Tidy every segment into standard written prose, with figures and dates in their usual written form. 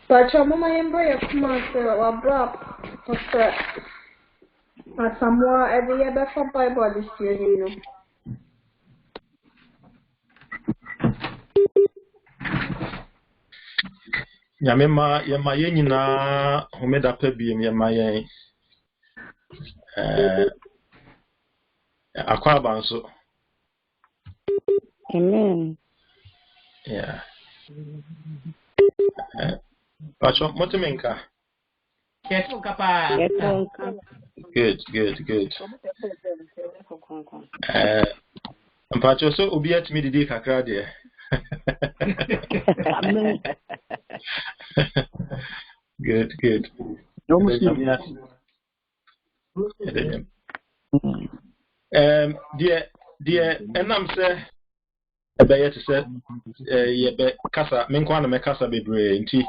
But your mama and boy, come on, sir, or drop, or Asamoah every year before Bible this year, you know. Yamema yemaye na homeda pebiem yemaye akwaba nso. Amen. Yeah. Pacho motimenka. Good. Pacho so obi atimi didi kakra de. Good. Dear enam say ebeye te say ye kasa menkwa na mekasa bebre nti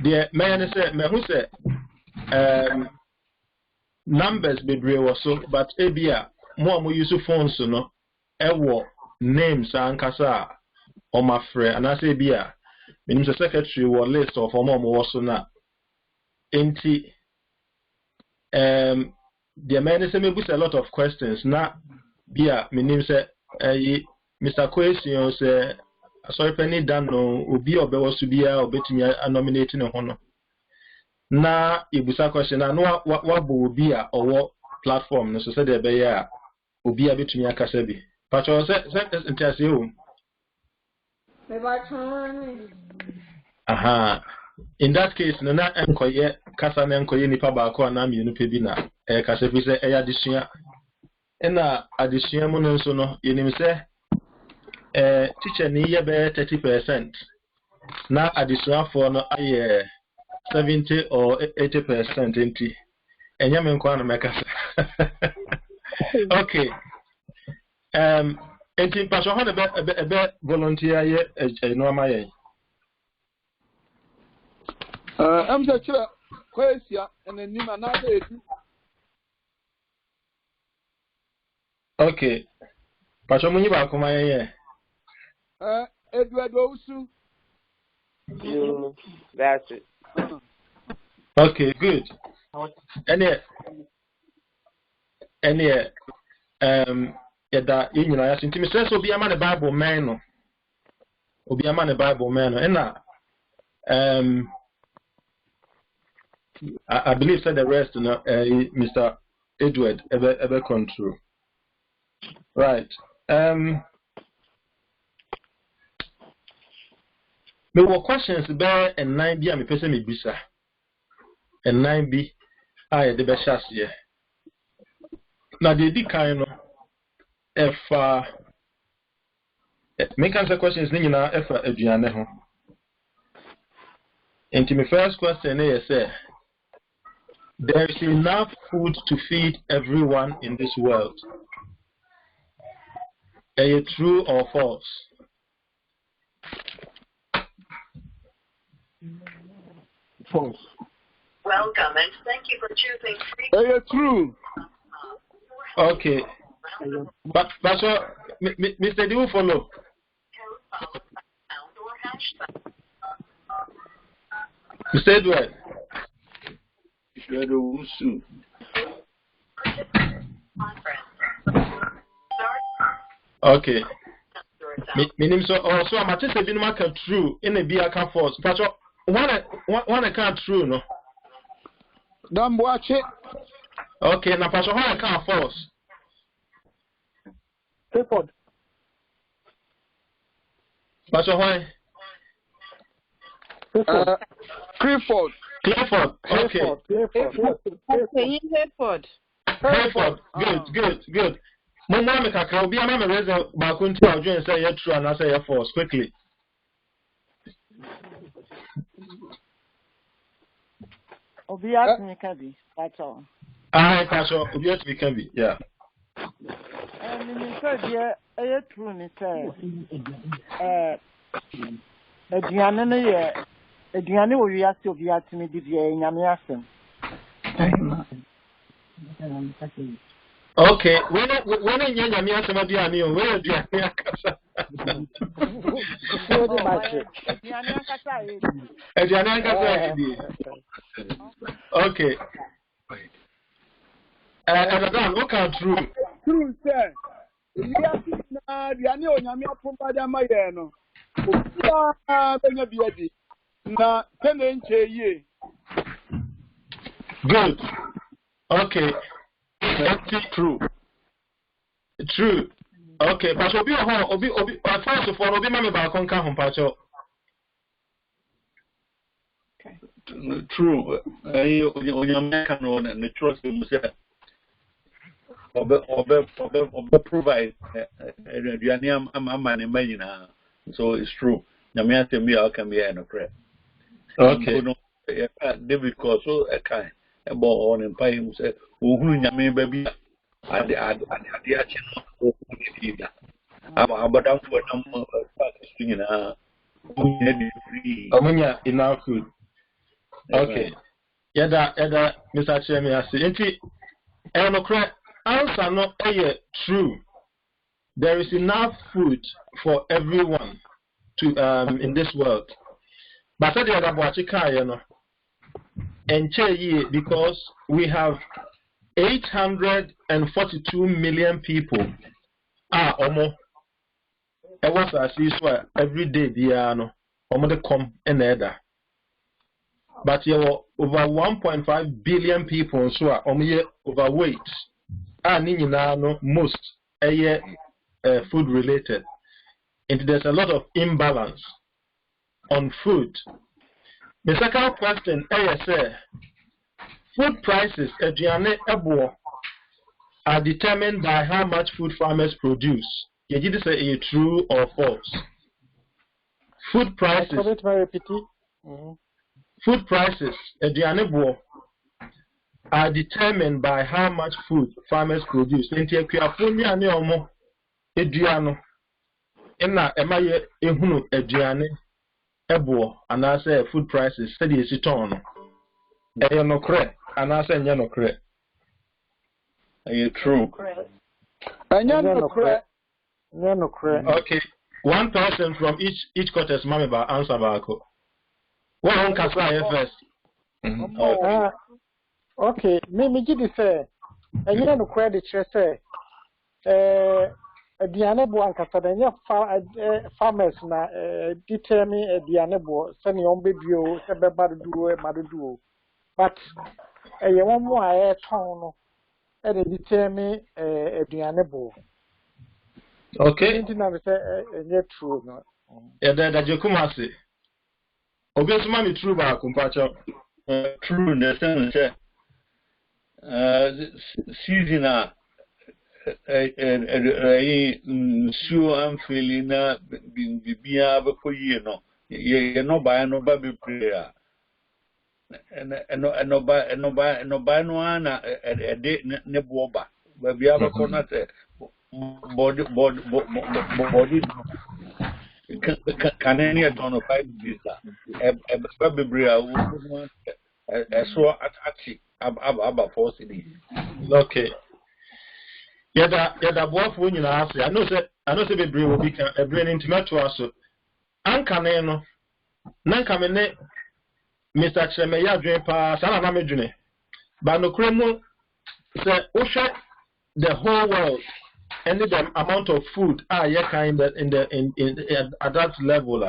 dear me say me hu say numbers bebre wo so but ebia mo use phones no ewo names ankasa o ma frɛ anase ebia menim say secretary wo list of mo wo so na enti the man say me boost a lot of questions na bia menim say Mr. Question say sorry penny dan no obi obewo so bia obetumi nominate ne ho no na ibusa question na no wa bo obi a owo platform no so say dey be ya obi a betumi akasa bi pacho say ntase o Me ba chon. aha in that case no na enkoye kasa na enkoye nipa ba ko na mienu pe bi na kasa bi say eya disua ena adesua mu no so no yenim say teacher ni ye be 30% na adesua for no aye 70 or 80% enti enya me nkwa na mekasa. Okay. Enti paso ho na be volunteer ye no ama ye. I'm just sure question and then you na dey. Okay. Paso munyi ba kuma ye. Edward Osu. That's it. Okay, good. Any yada yinyina ya sintimi say so obi ama the Bible man no. Obi ama the Bible man no. Ena I believe said the rest no Mr. Edward ever control. Right. Me were questions about and 9 bi me pese me bisa. And 9 bi I the best chance here. Now the di kind no if make answer questions ni nyina if aduane ho. And my first question is there is enough food to feed everyone in this world. Are you true or false? False. Welcome and thank you for choosing free. Are you true? Okay. But so Mr. Do you follow? Mr. Edward. Okay. Meaning so also I'm just a bit more true in a beer can force. But one I can't true no. Don't watch it. Okay, now Pastor one I can't force. Clifford. Pastor why? Clifford. Okay. Clifford. Good. Mama me kakra obi ama me reason ba ko nti adwen say you true and say you false quickly. Obi atmi ka bi, that's all. Pastor, obi atmi ka bi, yeah. Me say dey true ni say aduane no ye aduane wo wi ase obi atmi di bi nyame asem. Okay, when nyanya mi asema bia mi o we aduane akasa. Okay. And what can true? True, sir. Diane Onyame apomba ma ye no. Benya biadi. Na tenenche ye. Good. Okay. That's true. True. Okay, but obi first of all, obi mama ba kon ka ho pacho. True. Onyame ka no na trust mu say obe provide aduane ama ne manyina. So it's true. Nyame atemi a ka me no kre. Okay. David ko so e kai e bo on empai mu say ohunu nyame ba bi ade a cheno o ni da. Abadam for them swinging Omunya enough food. Okay. Yada Mr. Chairman I say answer no true. There is enough food for everyone to in this world. But the other boachika no and because we have 842 million people omo e was as so every day no omo de come eneda. But you are over 1.5 billion people so omo overweight no most food related. And there's a lot of imbalance on food. The second question is food prices are determined by how much food farmers produce. Can you say true or false? Food prices. Food prices are determined by how much food farmers produce. And I say food prices steady is it on. No correct, and I say no correct. Are you true? No correct. Okay, one person from each quarters mama ba answer back. One can say first. Okay, me give say. And you no credit say. Diane Buankasa, the farmers na determine Diane Bo, sending on baby, Madu. But a one more air tone and determine Diane Bo. Okay, it's true. Yeah, that you come and say. Obviously, mommy true about compacho. True in the sense season. Sure, I'm feeling be able for you know. You know, by no baby prayer. And no buy no one a day neboba. But we have a corner body. Can any ton of 5 visa? A baby prayer would a so at about 4 cities. Okay. Yada boy for you I know say baby will be a brain intimate to us. Anka no nanka me ne Mr. Chemeya dwen pa sana na medwene. Ba no kremo say the whole world and the amount of food kind in at that level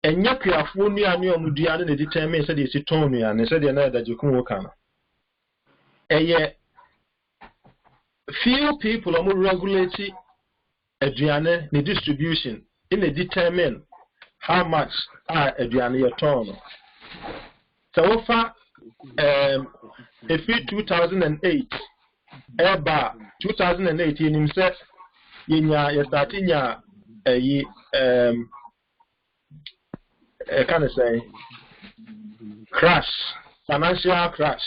and yakuafo ni anu omudua ne determine say the siton ya ne say the na da jekun woka no. Few people are regulate aduane the distribution in a determine how much aduane your turn. So far, if 2008, about 2018 himself, you starting can I say crash, financial crash.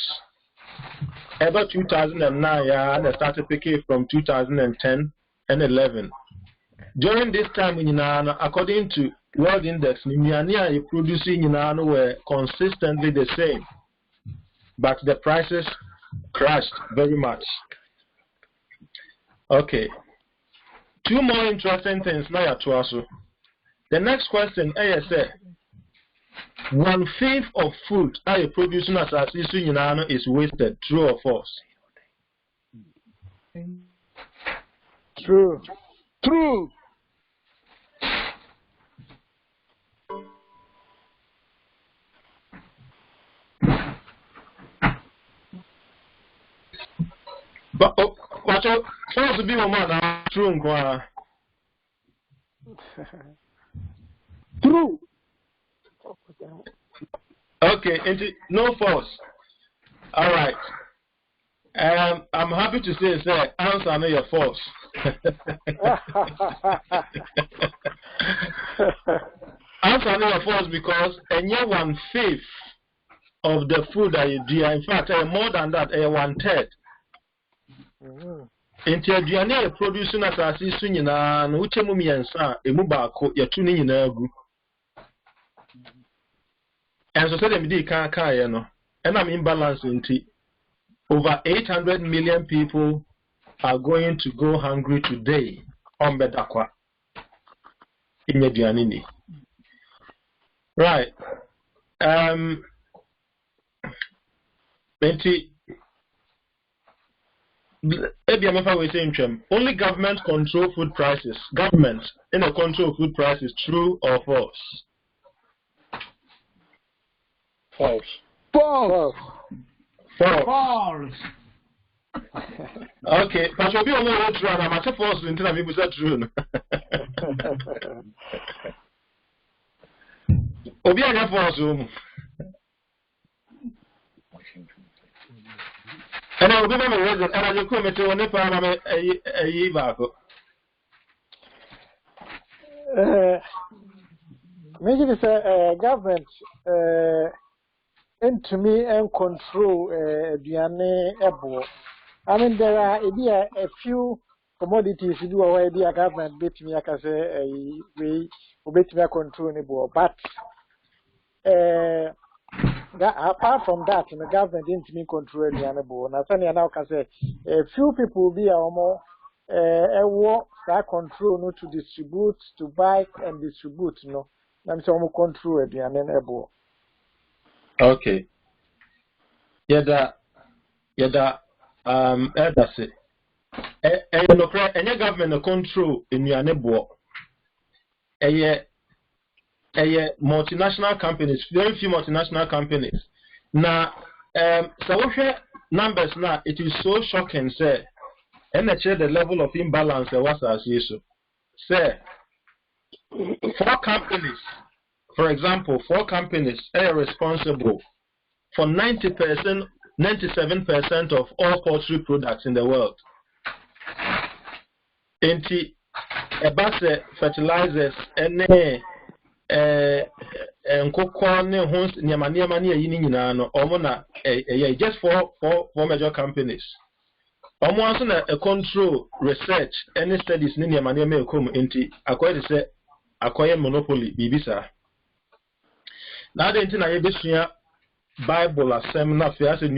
About 2009, and I started picking from 2010 and 11. During this time, according to World Index, Nimiania producing were consistently the same, but the prices crashed very much. Okay. two more interesting things now to us. The next question is 1/5 of food I producing as a is wasted. True or false? True. True. But what's supposed to be a man? True. True. Okay, no false. All right. I'm happy to say, sir, answer no your false. Answer no your false because and 1/5 of the food that you do, in fact, more than that, 1/3. Into aduane a producing as asase so nyina no uchemu miensa emu baako yetu ni nyina agu enso say dem dey kan ye no and am imbalance nti over 800 million people are going to go hungry today on bedakwa in aduane ni. Right. Only government control food prices. Government in a control food prices. True or false? False. False. False. False. Okay, but you'll be on the true. I'm not false until I'm able to true. Obi anya false. And I will give them a reason, and I will come to one a year back. Maybe the government into me and control the ebo. I mean, there are a few commodities you do away the government bit me, I can say, a way, bit me control, but apart from that, the government didn't mean control the animal. Nathaniel now can say a few people will be more work that control no to distribute, to buy and distribute. No, I'm some control the animal. Okay. That's it. Any government control in your neighbor. Multinational companies, very few multinational companies. Now, so numbers now, it is so shocking, sir. And the level of imbalance was as issue. Sir, 4 companies, for example, 4 companies are responsible for 90%, 97% of all poultry products in the world. Fertilizers and just 4 major companies. Almost a control research any studies according to acquire monopoly bibisa. Now the internet Bible assembly affairs in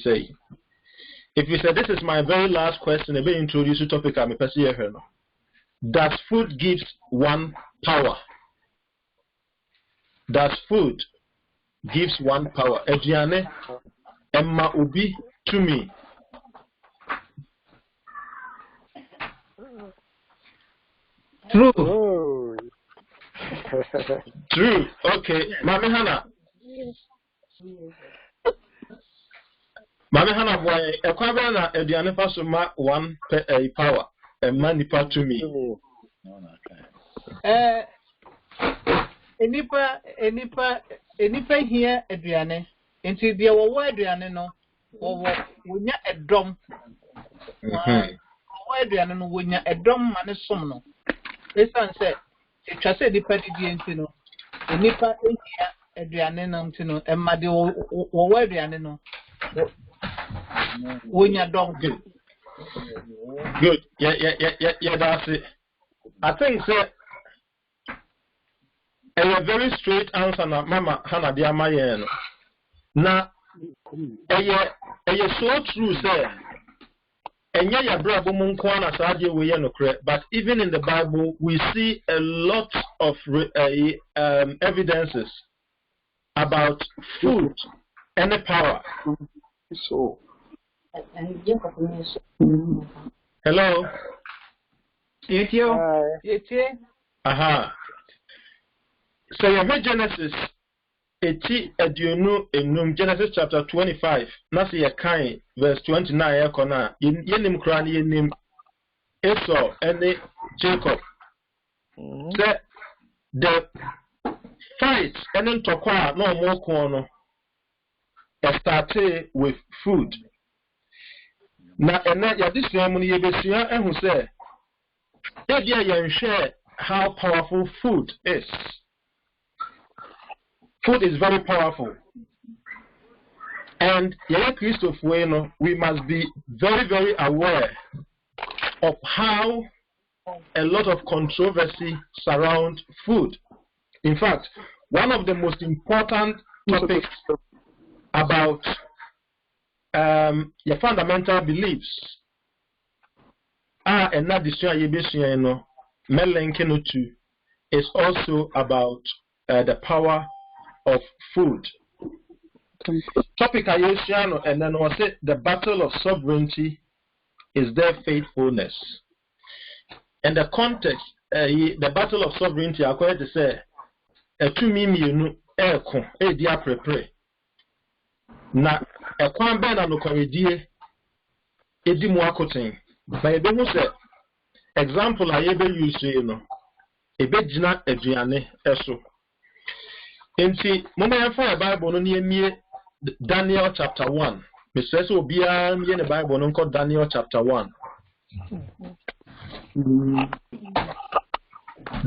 say. If you say this is my very last question, I will introduce the topic I'm a does food gives one power? Does food gives one power? Ejiane Emma Ubi to me. True. Oh. True. Okay. Mami Hana. Mami Hana boy, ekwabe na Ejiane fasuma one power. Emma nipa to me. Enipa here aduane enti de wo aduane no wo wonya edom wo aduane no wonya edom ma ne som no esan se etwa se nipa didi enti no enipa ehia aduane no enti no emma de wo aduane no wonya dom. Good. Yeah, that's it. I think sir a very straight answer na Mama Hana dia maye no. Na so true sir. but even in the Bible, we see a lot of evidences about food and the power. So, hello? Aha. So you have Genesis 80 enum Genesis chapter 25. Nasi yakai verse 29 yakona. Yenim krani yenim Esau and Jacob. The fight and then tokwa no more kono. Started with food. Na ya this ceremony yebesia ehu say you share how powerful food is. Food is very powerful. And we must be very, very aware of how a lot of controversy surrounds food. In fact, one of the most important topics about your fundamental beliefs and not is also about the power of food. Topic Ayesiano, and then was it the battle of sovereignty is their faithfulness. And the context, the battle of sovereignty, I'm going to say, to me, dia prepare. Na a kwan ben no koredie edi mu akoten. Ba ebe hu se example a yebe use no ebe gina aduane eso. Enti mama ya fa Bible no ne emie Daniel chapter 1. Me say so bia me the Bible no called Daniel chapter 1.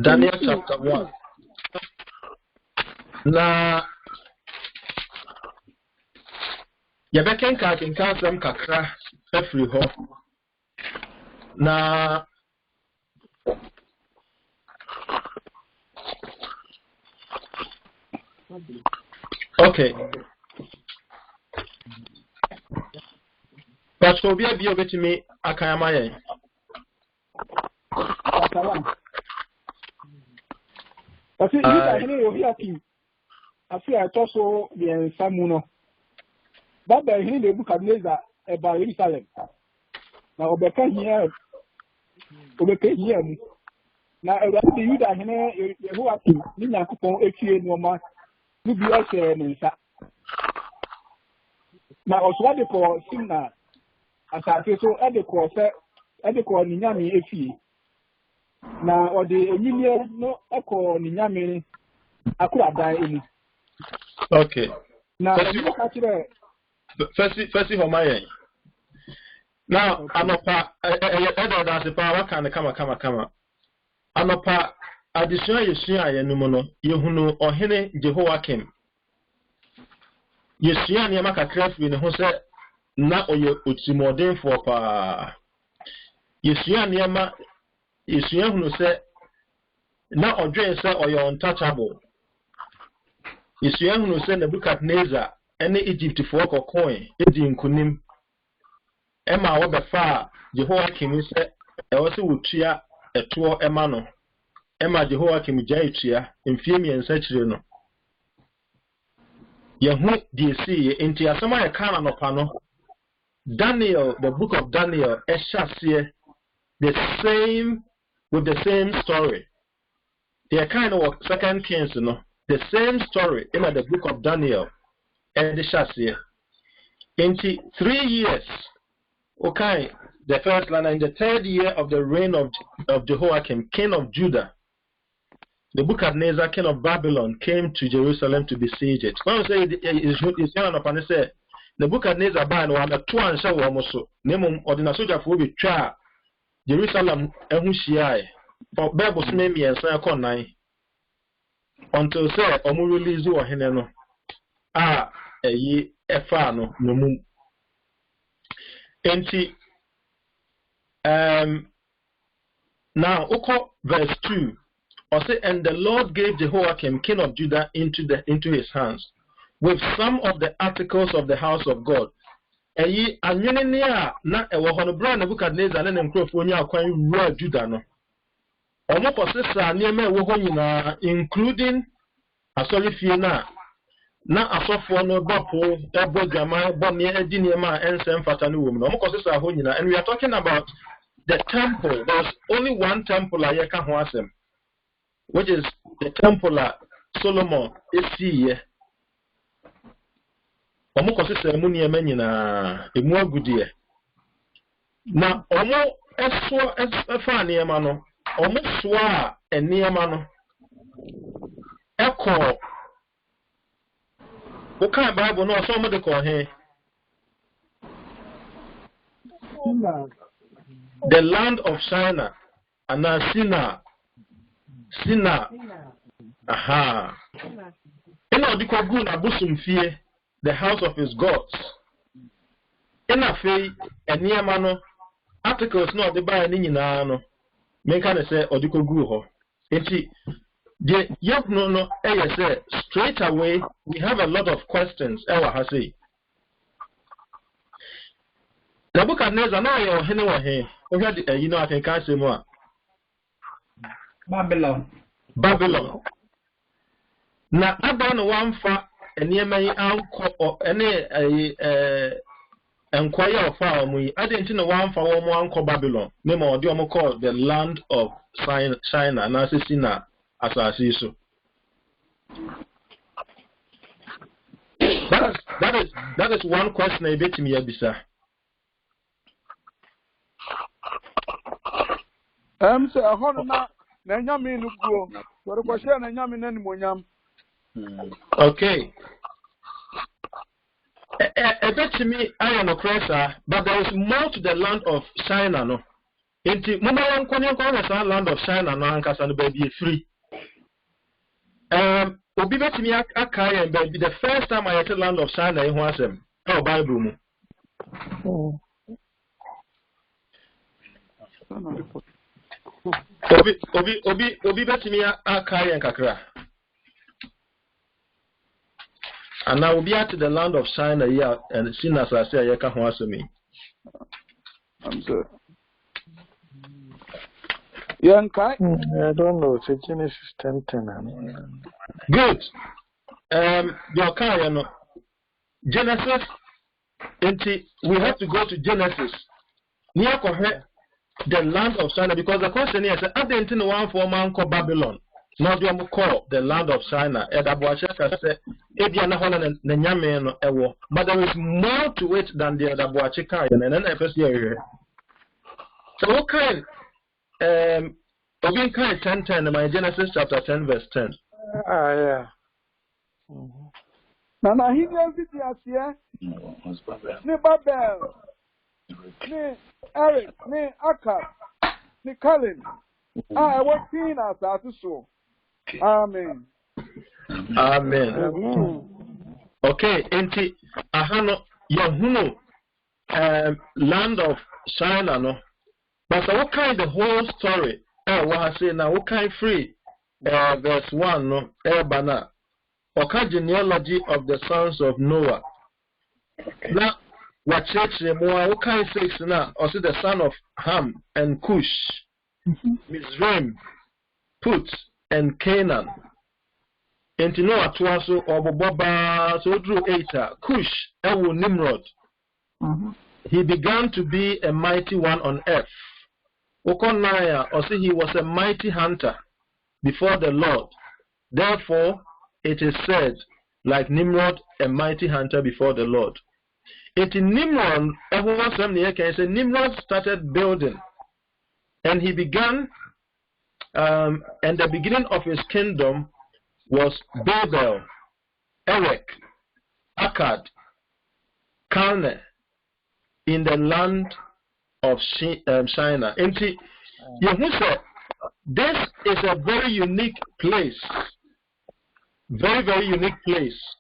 Daniel chapter 1. Na yabeken ka sem kakra afri ho na okay but so bia obetimi akayama yen Asi ida hene obi ati afi atoso bien samuno Baba hini de Nebukadnezar about Jerusalem. Na obeka here mu. Na Ewurade Yuda hene Yehoakim ni Nyankopɔn etie noma no bi ɔhyɛ ne nsa. Na ɔsoa de kɔ Simna asase so de kɔ ne nyame efie. Na ɔde enyinie no kɔ ne nyame akoradan emu. Okay. Na ɔka kyerɛ First Homayen. Now, Anopa, that's the power can come. Anopa, additional Yesia Yenumono, Yehuno, or Hene Jehoakim. Yesia Yamaka Craft with Hose, na oye Utsimodin for pa. Yesia Yama, Yesia who said, na Odre say or you're untouchable. Yesia who said Nebuchadnezzar. Any Egypt for coin, Edi Kunim. Emma Wabafa, Jehoakim said, I also would cheer a tour Emano. Emma Jehoakim Jaitia, Infemi and Sachino. Yahu DC, into Asamoah Canon of Pano. Daniel, the book of Daniel, Eshasia, the same with the same story. They are kind of second Kings, the same story in the book of Daniel. And the chassis. In 3 years, okay, the first line, in the 3rd year of the reign of Jehoiakim, king of Judah, the Nebuchadnezzar, king of Babylon, came to Jerusalem to besiege it. When I say it's young upon it, say Nebuchadnezzar ban or the 2 and show almost name or the soldier for be try Jerusalem and Hushai for Bible Smemi and Sayakon 9 until say Omu release or Heneno. Ye efano no mu enti now verse 2 or say and the Lord gave Jehoiakim king of Judah into his hands with some of the articles of the house of God eyi anwene ne a na ewo ho no bra Nebukadnezar ne nkrofo nya akwan wura Juda no omo kosesa ne ma ewo ho nyina including asorifie na asofo no bapo ebo jama bo ne adi ne ma ensem fata no wom no omo kosesa ho nyina, and we are talking about the temple. There's only one temple I can asem, which is the temple Solomon is here. Omo kosesa mu ne ma nyina emu agudie na omo eso efa ne ma no omo so a eniema no eko o kan Bible no so mo de ko he the land of China and Sina aha ina di ko gu na busum fie the house of his gods ina fei eniema no articles no de ba ni nyina no men kan say odiko gu ho enti the young no say straight away we have a lot of questions ewa ha say Nebukadnezar na yo hene wa he o hwa de you know I can say more Babylon na aba no wamfa eniema yi anko ene enkwaya ofa omu yi adenti no wamfa wo mu anko Babylon me ma odi omo call the land of China na Sina asasi so that is one question I bet me abisa say ahon na nyame no guo wore ko hye na nyame na nimonyam okay bet me I no cresa, but there is more to the land of China no enti mama yan kwanya na land of China no ankasa no ba bi free obi bet me aka yan ba the first time I heard land of China in asem e Bible mu obi bet me aka yan kakra and now we'll be at the land of China here and seen as I say, I can't answer me. I'm sorry. I don't know. It's Genesis 10:10. Good. Your car, you know. Genesis. We have to go to Genesis. Near the land of China, because the question is, I didn't know one for man called Babylon. Now do you call the land of China? But there is more to it than the Adabuachika. And then I first hear. So what kind? Obin kind 10:10. My Genesis chapter 10 verse 10. Yeah. Nana he knows it here. Ne Babel. Ne Eric. Ne Akab. Ne Colin. I was seen as that so. Amen. Okay, enti ahano yahuno land of China no. But what kind the whole story? What say now? What kind free? Verse 1 no. Bana. Okay, genealogy of the sons of Noah. Now, what church more? What kind 6 now? Also the son of Ham and Cush, Mizraim, Put, and Canaan. And to know at once, or Boba, so drew 8, Cush, Ewu Nimrod. He began to be a mighty one on earth. Okonaya, or say he was a mighty hunter before the Lord. Therefore, it is said, like Nimrod, a mighty hunter before the Lord. It in Nimrod, everyone can say Nimrod started building, and he began. And the beginning of his kingdom was Babel, Erech, Akkad, Calneh, in the land of China. And see, this is a very unique place. Very, very unique place.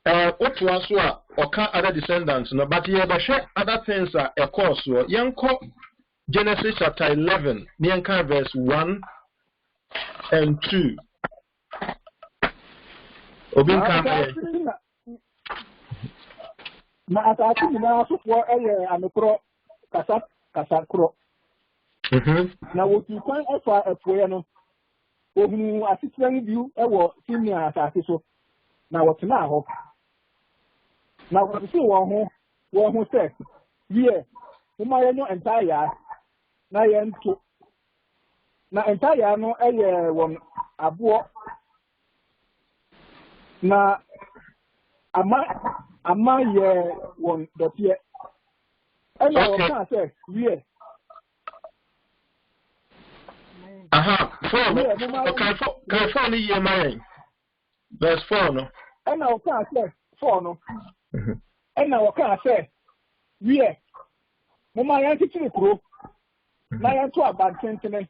What was or other descendants, no, but you have other things are a course. Yanko Genesis chapter 11, Nyanka verse 1 and 2. na asase nyinaa sofoɔ ɛyɛ anokorɔ kasa korɔ na wotu kwan ɛfa apueɛ no ohunu asetena no bi ɛwɔ Simeon asase so na wɔtena hɔ na wɔsisi wɔn ho sɛ yie moma yɛnyɛ ntaayaa na yɛnto na ntaayaa no ɛyɛ wɔn aboɔ na ama yɛ wɔn dɔteɛ ɛna wɔka sɛ yie Can 4 ni yie man verse 4 no ɛna wɔka sɛ 4 no ɛna wɔka sɛ yie moma yɛntetene kuro na yɛnto abantentene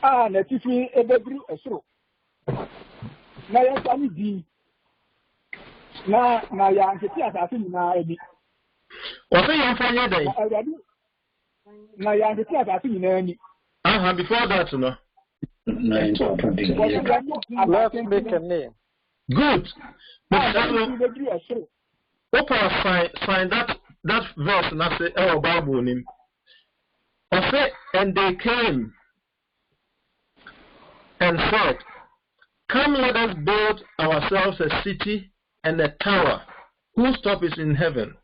a n'atifi ebeduru ɛsoro na yɛnsa ne din na yɛankete asase nyinaa ani ɔsɛ yɛmfa nyɛ dɛn na yɛankete asase nyinaa ani before that no let's make a name good sign that verse na say our Bible name ɔsɛ and they came and said, come, let us build ourselves a city and a tower whose top is in heaven.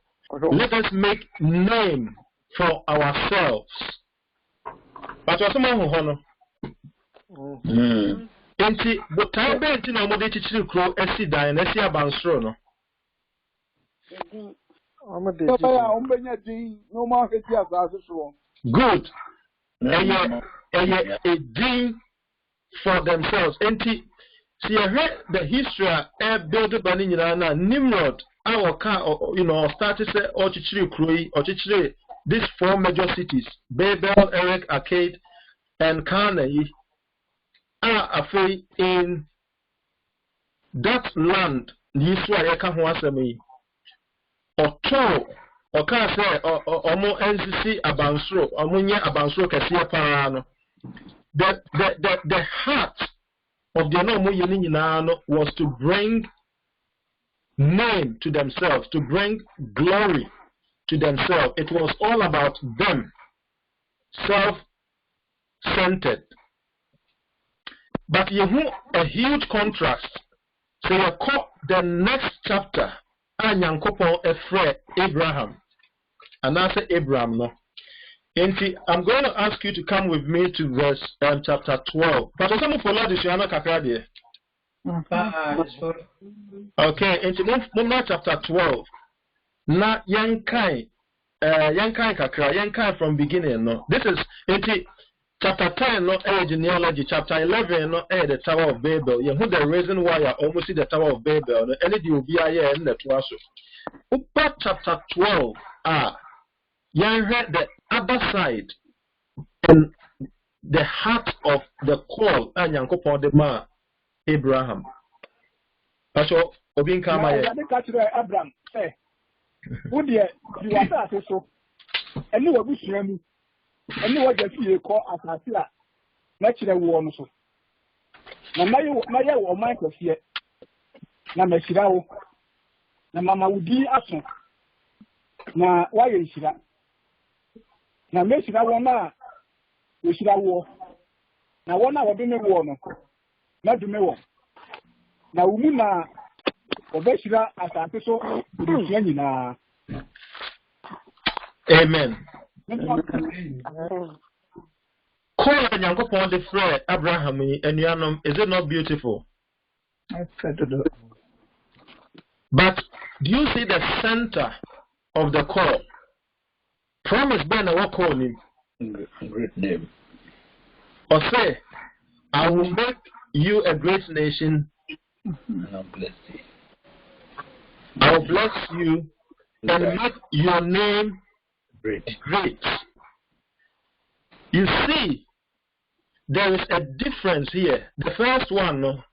Let us make name for ourselves. But what's the Enti, but time be enti na mo de chichiri kro esi dan na esi abansoro no. Good. A dream for themselves. Enti, see, I heard the history built by Nimrod. Our car, started say or chichiri kroi or chichiri. These 4 major cities: Babel, Erech, Akkad, and Calneh. Are afraid in that land. Yiswa yeka ho asemi. Oto oka say omo NCC abansoro omunye abansoro kese pa no. The heart of the no nyinaa was to bring name to themselves, to bring glory to themselves. It was all about them, self-centered. But you have a huge contrast. So you call the next chapter, Anyankopon Efre Abraham. And I say Abraham, no. And I'm going to ask you to come with me to verse chapter 12. But some follow this, you are not kakadi. Okay, into Mumma chapter 12. Na yankai kakra, yankai from beginning, no. This is into chapter 10, no genealogy. Chapter 11, no the Tower of Babel. You know the reason why I almost see the Tower of Babel. No, any will be here in the Twaso. Upa chapter 12, you heard the other side and the heart of the call and Yankopon de ma Abraham. So Obin Kama Abraham say, would you are so and you will be swimming and you will just see a call as a flat natural warm so. Now, my or Michael here. Now, Meshirao. Now, Mamma would be absent. Now, why is she that? Now, Meshirao, we should have war. Now, 1 hour do me war, not do me war. Now, Umuna or Beshira as a person who is na. Amen. Call on Yankopon the Frere Abraham and Yanum, is it not beautiful? But do you see the center of the call? Promise Ben what call him? Great name. Or say, I will make you a great nation. And I'll bless you. I will bless you and make your name great. You see, there is a difference here. The first one,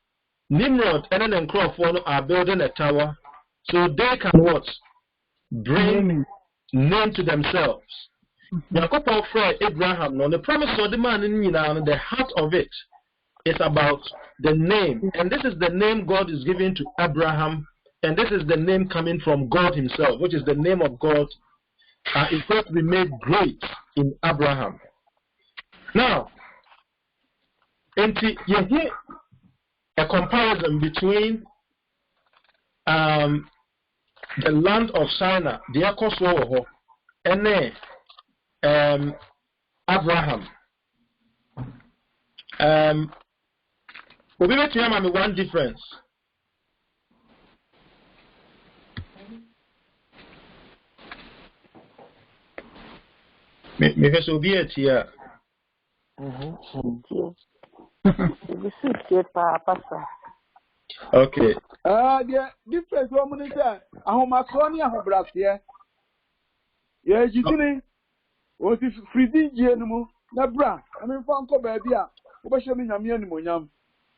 Nimrod and then Crawford are building a tower so they can what? Bring name to themselves. Yankopon Frere Abraham, the promise of the man in the heart of it is about the name. And this is the name God is giving to Abraham and this is the name coming from God himself, which is the name of God, is going to be made great in Abraham. Now, you hear a comparison between the land of Shinar, the Akoswo, and Abraham. We'll be able to have one difference. Maybe so be it here. Okay. The difference woman is that Ahomasonia Hobrasia. Yes, you see, what is free Genemo, Nabra, I mean, Fanco Babia, what shall be Yamianimonium?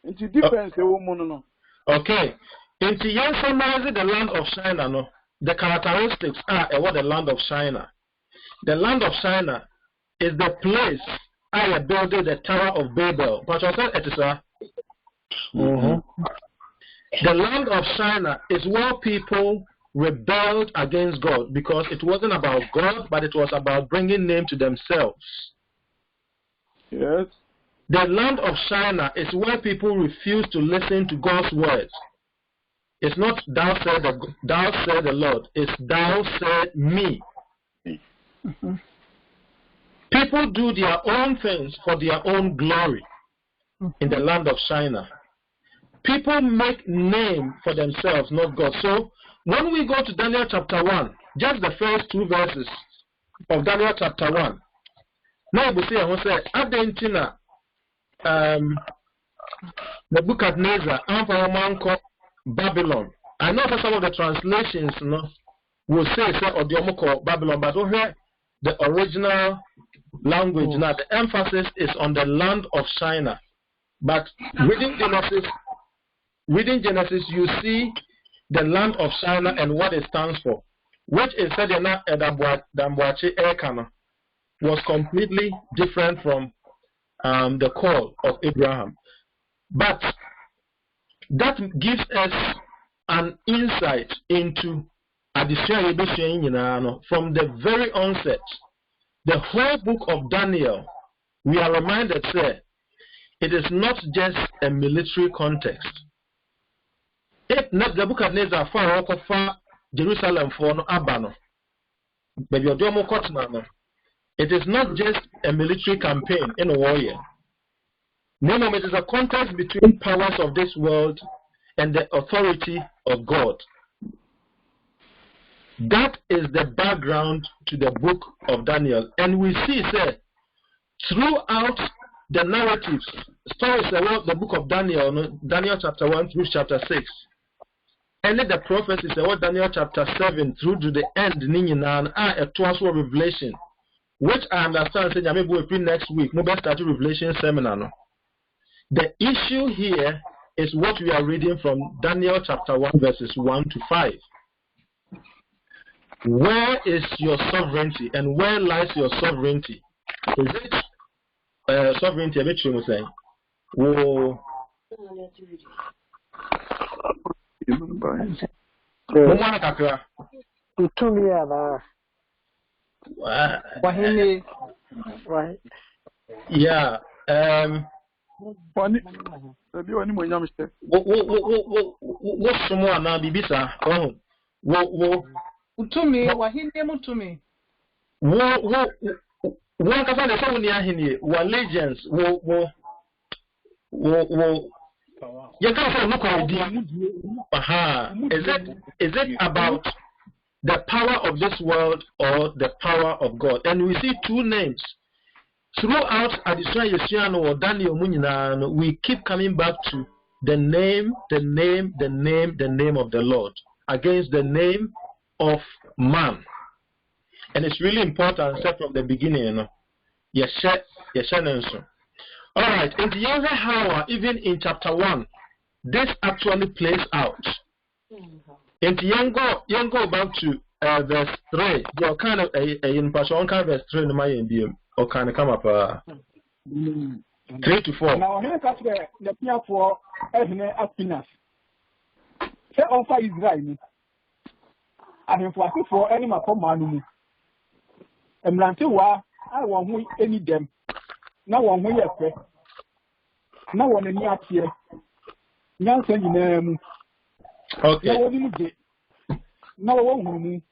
It's a difference, the woman. Okay. Into young summarizing the land of Shinar, no, the characteristics are what the land of Shinar. The land of Shinar is the place I built the Tower of Babel. But I said it is the land of Shinar is where people rebelled against God because it wasn't about God, but it was about bringing name to themselves. Yes. The land of Shinar is where people refuse to listen to God's words. It's not thou said the Lord. It's thou said me. People do their own things for their own glory in the land of Shinar. People make name for themselves, not God. So when we go to Daniel chapter 1, just the first 2 verses of Daniel chapter 1, now we see I say Adentina Nebuchadnezzar and Babylon. I know that some of the translations will say Odiomoko Babylon, but over the original language now the emphasis is on the land of Shinar. But reading Genesis, you see the land of Shinar and what it stands for, which is said in Dambuachi Ekana, was completely different from the call of Abraham. But that gives us an insight into from the very onset. The whole book of Daniel, we are reminded, sir, it is not just a military context. If not the book of Nebuchadnezzar far Jerusalem for no Abano, but your domo kotnano, it is not just a military campaign in a warrior. No, it is a contest between powers of this world and the authority of God. That is the background to the book of Daniel. And we see, sir, throughout the narratives, stories about the book of Daniel, Daniel chapter 1 through chapter 6, and the prophecies about Daniel chapter 7 through to the end, a transfer revelation, which I understand, saying, maybe we'll next week, we'll start a revelation seminar. The issue here is what we are reading from Daniel chapter 1, verses 1 to 5. Where is your sovereignty and where lies your sovereignty? Is it sovereignty? I bet you will say. Yeah. What's someone now? Bibisa. Oh. Utumi wahinde mutumi wo kafa le so ni ahini wa legends wo you can say look at is it about the power of this world or the power of God? And we see two names throughout Adisha Yesiano or Daniel Munina. We keep coming back to the name of the Lord against the name of man. And it's really important, set from the beginning, Alright, in the younger hour, even in chapter 1, this actually plays out. In the young go back to verse 3, you're kind of in Passion, kind of verse 3 in my NBM, or kind of come up 3 to 4. Now, I'm going to catch the for Happiness. Say offer Israel. And if I for any man, and Rantewa, I want any them. Now one way up. Now one in your here. Now send you name. Okay. Now what you get? Now one.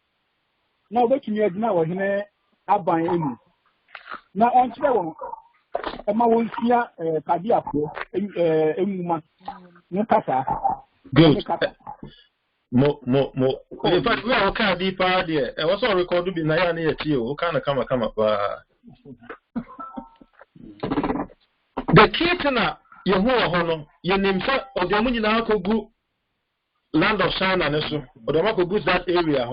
Now what you have now in a buy any. Now on Chicago, a man here, Kadiapo, no casa. Good. Mo. In fact, we are okay deeper there. I was on record to be Naya near to you. Kind of come up. The key to now, you know, your name or the Amunako group land of China, or the Mako group that area.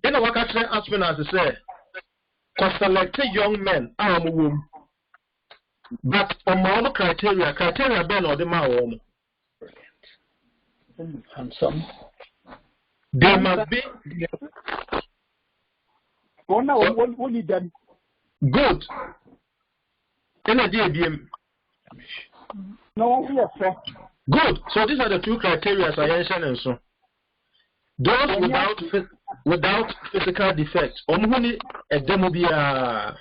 In a Wakatran Aspen, as I say, for selected young men, I'm a woman. But on my own criteria Ben or the Mao. Handsome. There must be Only them. good. In a DBM. No, we are fair. Good. So these are the two criteria I mentioned and so. Those without physical defects. Omuni a demobia.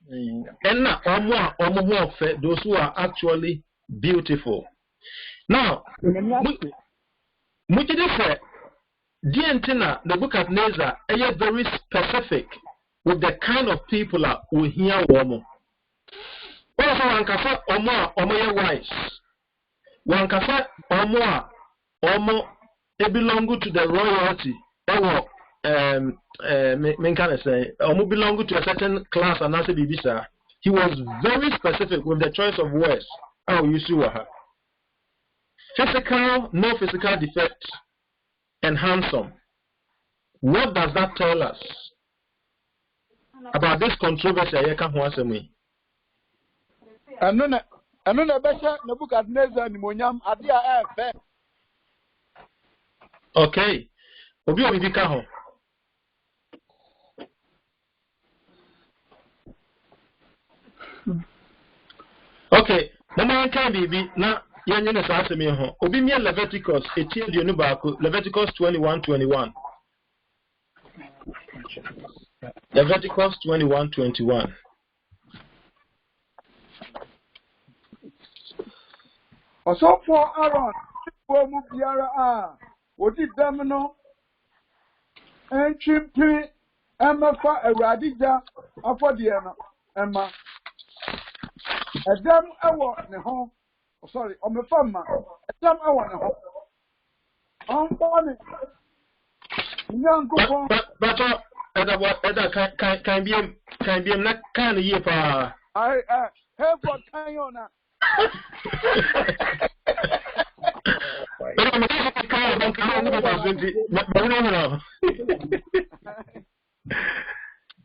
And now those who are actually beautiful. Now, Mujide said, Dientina, the book of Neza, is very specific with the kind of people that we hear woman. Also, one can say, Omo wise. One can say, Omo, they belong to the royalty. Omo belong to a certain class and answer Bibisa. He was very specific with the choice of words. How you see her. Physical, no physical defect, and handsome. What does that tell us about this controversy? I can't answer me. I know the better Nebuchadnezzar Nimonyam Adia Air. Okay. Obi obi ka ho. Okay. Mama can be na yanyi na sa asemi ho. Obi mi Leviticus 18 baako, Leviticus 21:21. Leviticus 21:21. Also for Aaron, for Mubiara, what did them know? And chimpy, Emma for a radija, for the Emma. A damn hour in the home. Sorry, on the farmer. A damn hour in the home. I'm born. Young go but can be not kind of year for I have what kind on that.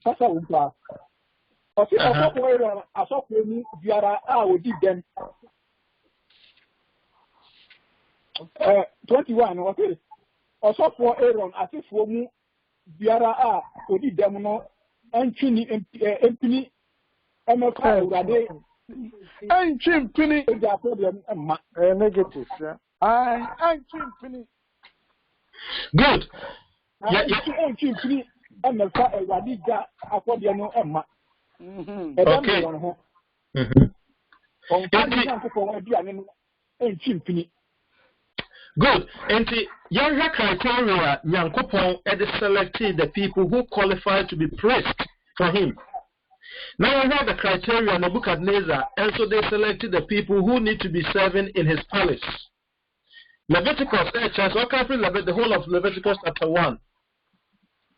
Sasa umpa. Osi asokwe ni biara a odi dem. 21 okay. Osofo Aaron asifo mu biara a odi dem no entwini empini emeka urade And chimpini is a problem negative. And chimpini. good. And chimpini emeka radija akodiano emma. Okay. Good. And the younger criteria, Nyankopon had selected the people who qualified to be praised for him. Now we have the criteria Nebuchadnezzar, and so they selected the people who need to be serving in his palace. Leviticus, the whole of Leviticus chapter 1.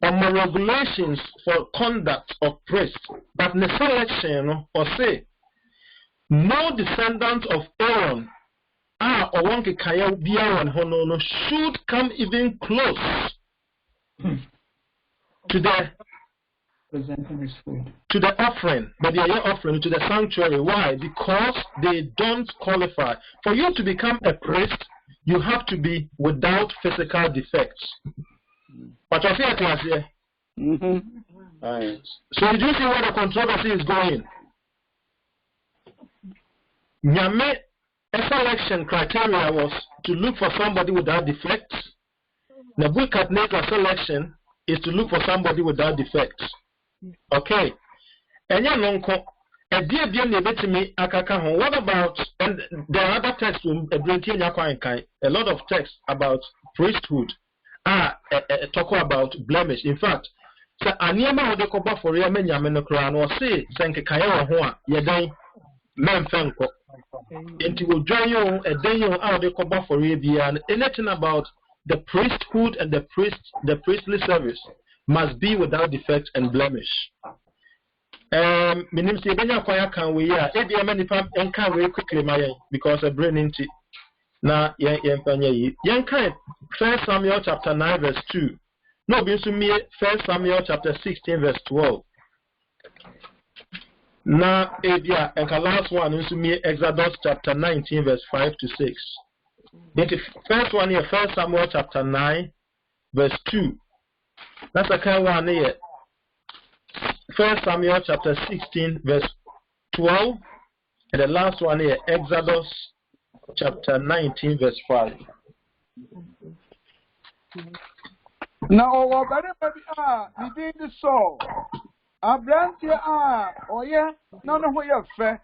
On the regulations for conduct of priests, but the selection or say, no descendant of Aaron should come even close to the presenting his food to the offering, but they are offering to the sanctuary. Why? Because they don't qualify. For you to become a priest, you have to be without physical defects. But I feel it here. So did you see where the controversy is going? Nyame, a selection criteria was to look for somebody without defects, Nebuchadnezzar's selection is to look for somebody without defects. Okay. And what about, and there are other texts a lot of texts about priesthood talk about blemish. In fact, so aniama ode koba for ya menyame no kra no say senke kaya ho a yedan memfenko enti wo dwan eden yo a ode koba for ya bia anything about the priesthood and the priestly service must be without defect and blemish. Minim say benya kwaya kan we ya e bia manipa enka we quickly my because a brain into na yen panya yi yen kan 1 Samuel chapter 9 verse 2. No, be to me 1 Samuel chapter 16 verse 12. Now, and the last one is to me Exodus chapter 19 verse 5 to 6. The first one here, 1 Samuel chapter 9 verse 2. That's the kind one here. 1 Samuel chapter 16 verse 12. And the last one here, Exodus chapter 19 verse 5. Now, very within the soul. A branch here, yeah, none of your fair.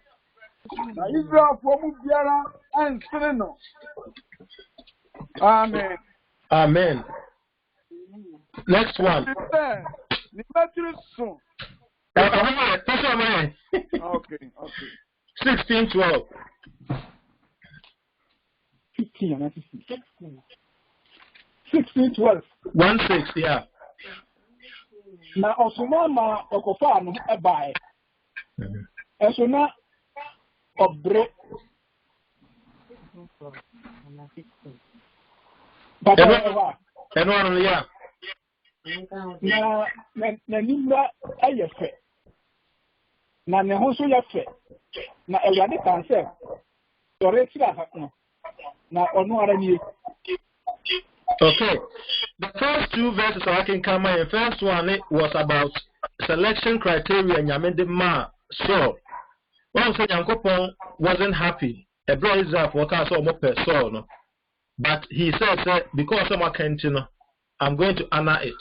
Israel for Mubiara and Sereno. Amen. Amen. Next one. Okay. 16:12. 16:12. 1:6, yeah. Na Asamoah okofa no ebae. Eso na obre. Yeah. Na nimra ayefe. Na ne ho so yefe. Na ewade kan se. Dore tira ha no. Na onu ara ni. Okay. The first two verses I can come in. First one was about selection criteria. Nyamende ma so. One said Yankopon wasn't happy. A brother is for so more person. But he said because I'm a Kentino, I'm going to honor it.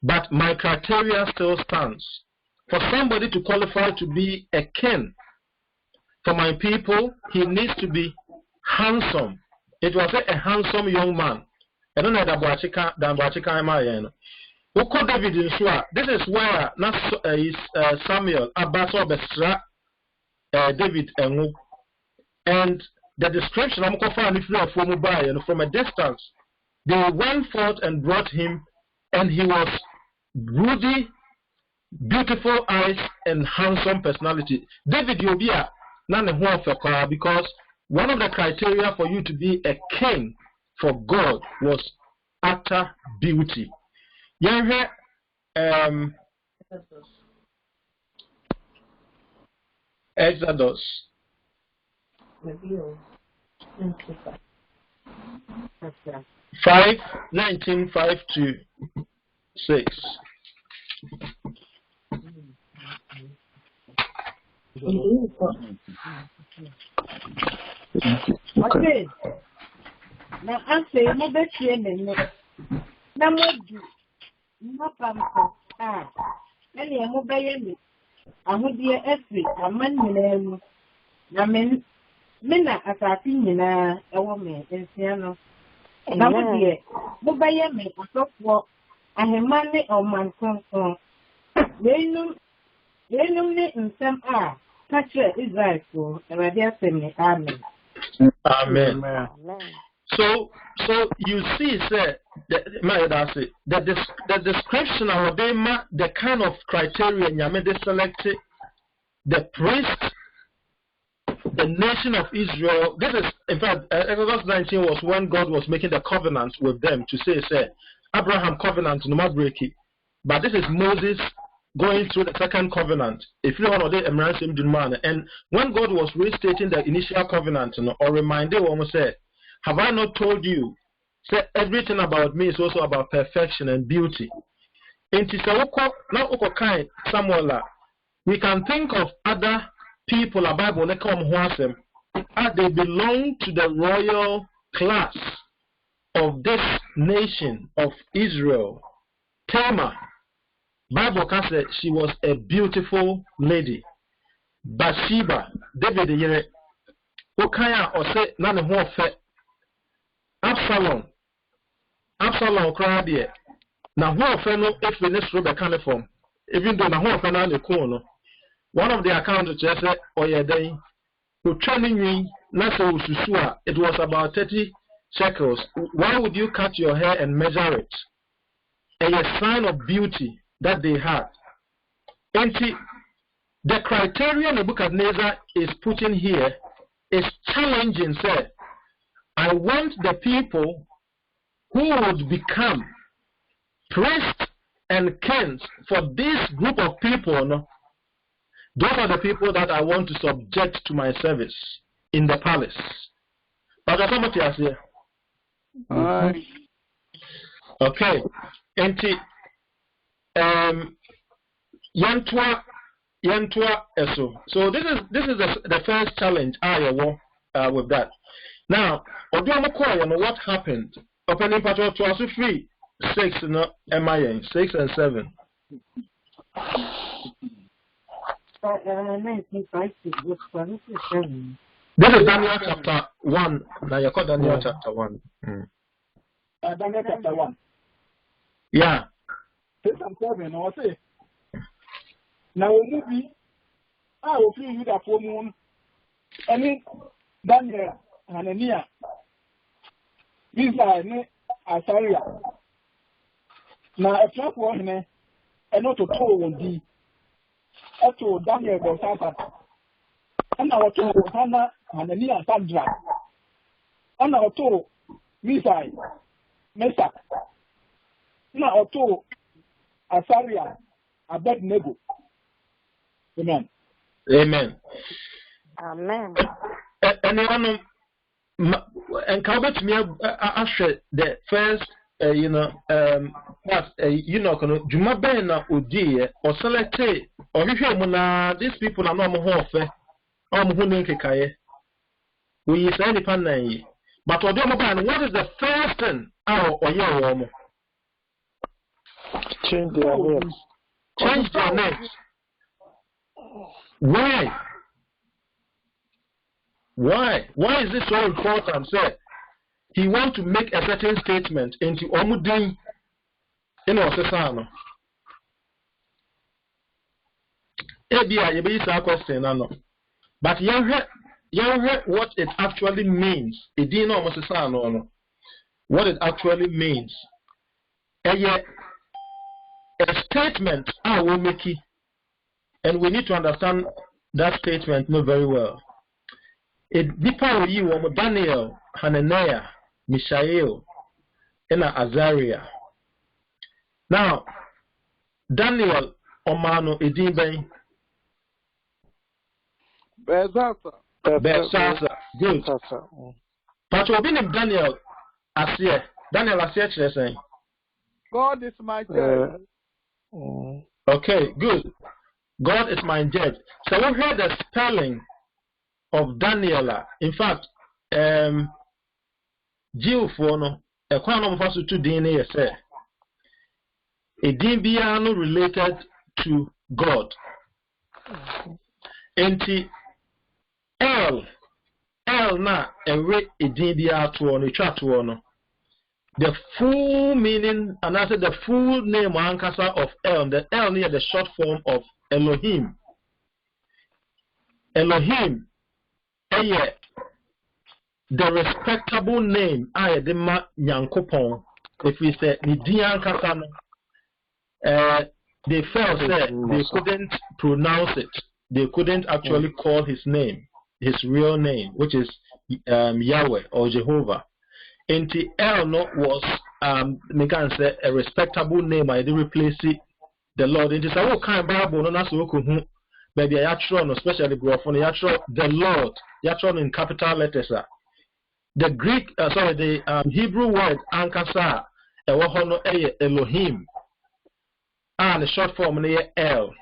But my criteria still stands. For somebody to qualify to be a king for my people, he needs to be handsome. It was a handsome young man. I don't know that David in Shua. This is where Samuel Abaso Bestra David and the description I'm from a distance. They went forth and brought him, and he was ruddy, beautiful eyes, and handsome personality. David Yobia, because one of the criteria for you to be a king for God was utter beauty. Exodus. 5:19-5-6. Okay. Now I say no better than na modu no pampo any mobile ahudie efi aman nyina na men na asati nyina ewo me ensia no na modie mobile me asofo ahemane oman konko wenum ne nsem catch Israel for Aradia Semi. Amen. Amen. So you see, sir, the description of the kind of criteria they selected, the priest, the nation of Israel. This is, in fact, Exodus 19 was when God was making the covenant with them to say, Abraham covenant, no matter break it. But this is Moses going through the second covenant. If you want to and when God was restating the initial covenant, or reminded what say, have I not told you? Say everything about me is also about perfection and beauty. Samuel, we can think of other people a Bible they belong to the royal class of this nation of Israel, Tamar, Bible can say she was a beautiful lady. Bathsheba, David yere, Okaya or say none of more fe. Absalom cried here. Now who offend if we next robe can form, even though now who offend on the corner. One of the accounts just said, oh yeah, they who training me, Nasa Ususua, it was about 30 shekels. Why would you cut your hair and measure it? A sign of beauty that they had. And see, the criterion Nebuchadnezzar is putting here is challenging, sir. I want the people who would become priests and kings for this group of people. No? Those are the people that I want to subject to my service in the palace. But there's somebody else here. Okay. Yantua eso. So this is the first challenge with that. Now, what happened? Opening part of 3, 6, no, 6 and 7. This is Daniel chapter 1. Now you call Daniel chapter 1. Daniel chapter 1. Yeah. 6 and 7, I say. Now we movie, I will feel you that for moon. I mean, Daniel, Hanania, Visa, Asaria. Now a trap one, and not to toll one D. To Daniel was Santa. And our toll Hannah, Hanania, Sandra. And our toll, Visa, Mesa. Now our toll, Asaria, Abednego. Amen. Amen. Amen. And encourage me after the first, Juma Bena Udi or Select or if these people are not more fair. We say any pan. But what is the first thing? Change their names. Change their names. Why? Why is this so important? Sir, he wants to make a certain statement into Omudin in Osesano. Ebia, you be a question, no. But you heard what it actually means. It didn't know Osesano, no. What it actually means. A statement I will make it. And we need to understand that statement very well. It deeper you Daniel, Hananiah, Mishael, and Azariah. Now, Daniel Omano Edibe Belshazzar. Good. But you've been in Daniel Asiye. Daniel Asiye saying, God is my judge. Okay, good. God is my judge. So we heard the spelling of Daniela. In fact, Geophono, a quantum fossil to DNA, a DBiano related to God. And L na a rate a DBR to on a chat one. The full meaning, and I said the full name of El, the L near the short form of Elohim. Elohim, the respectable name, Ayedema Yankopon. If we say Nidian Kasano, they felt that they couldn't pronounce it. They couldn't actually call his name, his real name, which is Yahweh or Jehovah. And El was, me can say, a respectable name. I didn't replace it. The Lord. It is a kind of Bible, no, that's what maybe a yatron, especially the Lord, yatron in capital letters. The Greek, the Hebrew word ankasa, Elohim, and the short form El.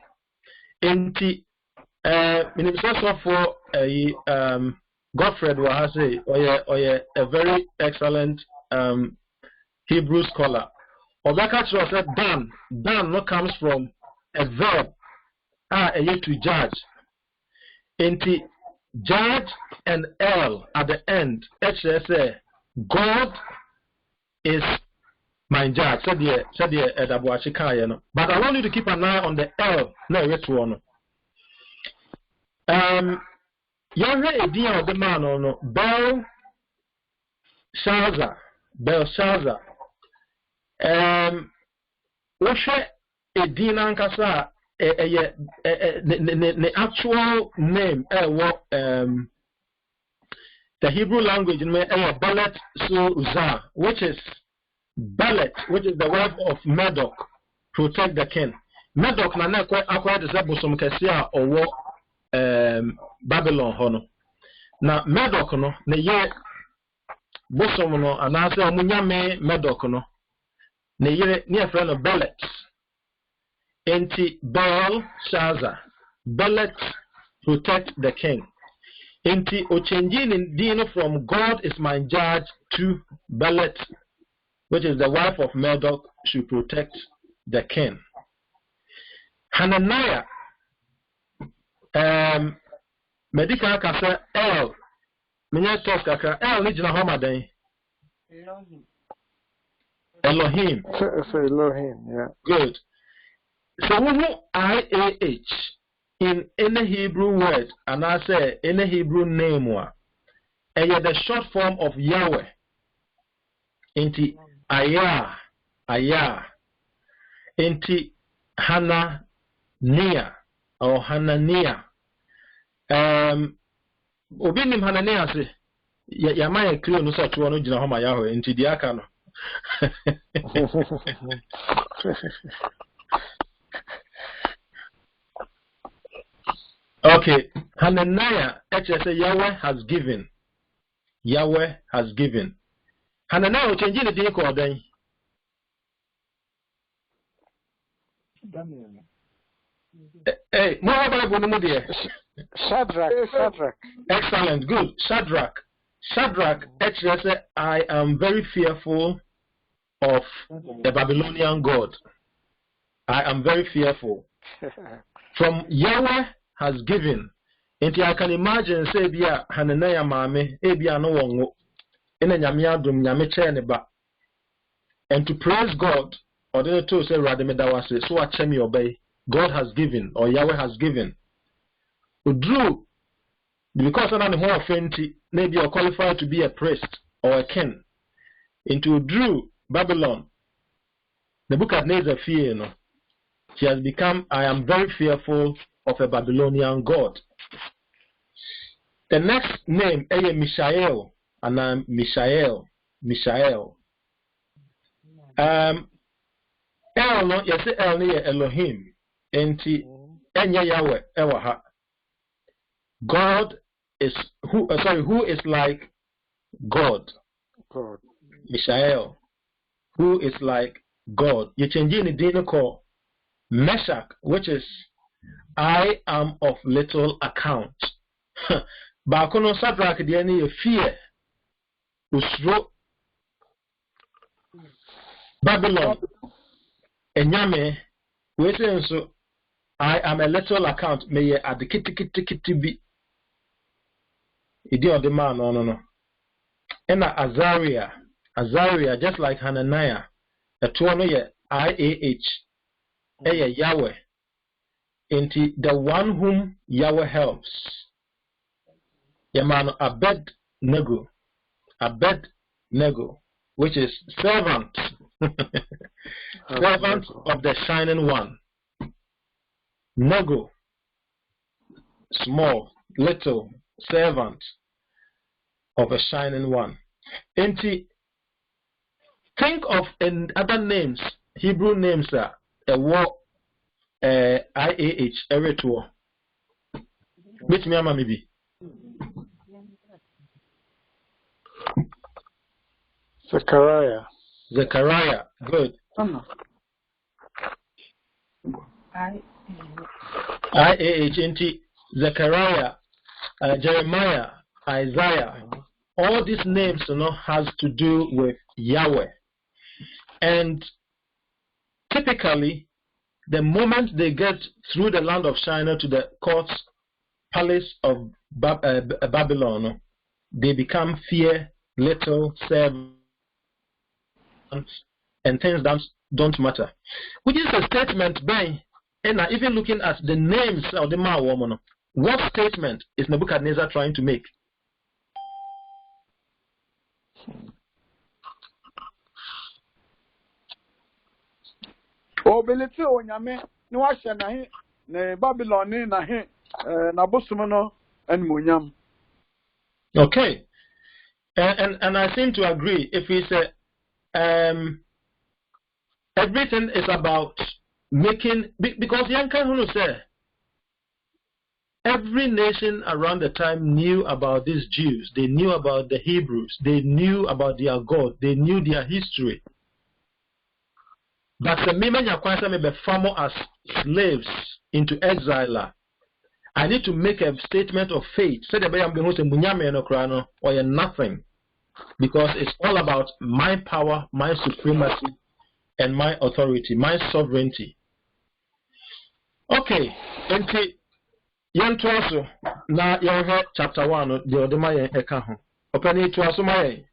And also for Godfred was a very excellent Hebrew scholar. Obaka said Dan. Dan no comes from a verb. To judge. Inti judge and L at the end. HSA. God is my judge. But I want you to keep an eye on the L. No, it's one. You're a dear of the man on Belshazzar. What's a Dina Kasa? The actual name, the Hebrew language, Belet Suzah, which is Belet, which is the wife of Medoc, protect the king. Medoc na na acquired the Bosom Kessia or Babylon Hono. Na Medoc no, ne ye Bosom no, and I say Munyame Medoc no, ne ye near friend of Belet. Enti Belshazzar, Belet protect the king. Enti Ochenjin in Dino from God is my judge to Belet, which is the wife of Medoc, should protect the king. Hananiah, medical kasa El, minya tos kaka El ni jina homa den. Elohim. Elohim, yeah. Good. So IAH in any Hebrew word, and I say any Hebrew name, and the short form of Yahweh. Inti Ayah, inti Hananiah or Hananiah. Obinim Hananiah say, Yamaya clear no such one jina homa Yahweh inti diakano. Okay, Hananiah, actually, Yahweh has given. Yahweh has given. Hananiah, change the day called then. Hey, more about Shadrach. Excellent, good. Shadrach, actually, said, I am very fearful of the Babylonian god. I am very fearful. From Yahweh has given. Inti I can imagine say bia Hananiah mame e bia no wongo ina nyame adom nyame che ne ba. And to praise God or the to say rademeda wase so achemi obey. God has given or Yahweh has given. Udru because ana ne ho offenti maybe you're qualified to be a priest or a king. Into Udru Babylon. Nebuchadnezzar fear no. He has become I am very fearful of a Babylonian god. The next name is Mishael, and I'm Mishael. El no, yes, El ni Elohim, enti Enya Yahweh Ewaha. God is who is like God. Mishael, who is like God. You change in the dino call Meshach, which is I am of little account. Bakono Shadrach the any fear. Usro Babylon. Enyame we say so I am a little account. May ye add kitty be. Idi of the man no. Ena Azariah just like Hananiah. A tuano ye IAH. Eye Yahweh. Into the one whom Yahweh helps. Yamano Abednego, which is servant. Servant of the shining one. Nego, small, little, servant of a shining one. Think of other names, Hebrew names are a war. IAH Eretuo. Which me ama maybe. Zechariah, good. IAH into Zechariah, Jeremiah, Isaiah. All these names has to do with Yahweh. And typically, the moment they get through the land of Shinar to the court palace of Babylon, they become fear, little, servants, and things that don't matter. Which is a statement by, and even looking at the names of the man woman, what statement is Nebuchadnezzar trying to make? Obelete onyame no ahye na he na Babylon ni na he na bosom no enmunyam. Okay. And I seem to agree. If we say everything is about making, because Yankan Hunu said every nation around the time knew about these Jews. They knew about the Hebrews. They knew about their God. They knew their history. But the moment you may be found as slaves into exile, I need to make a statement of faith. Say the or you're nothing. Because it's all about my power, my supremacy, and my authority, my sovereignty. Okay, enti yantuaso na yɛhwɛ chapter 1 the odema yɛn ɛka ho. Ɔpɛni tuaso ma yɛn.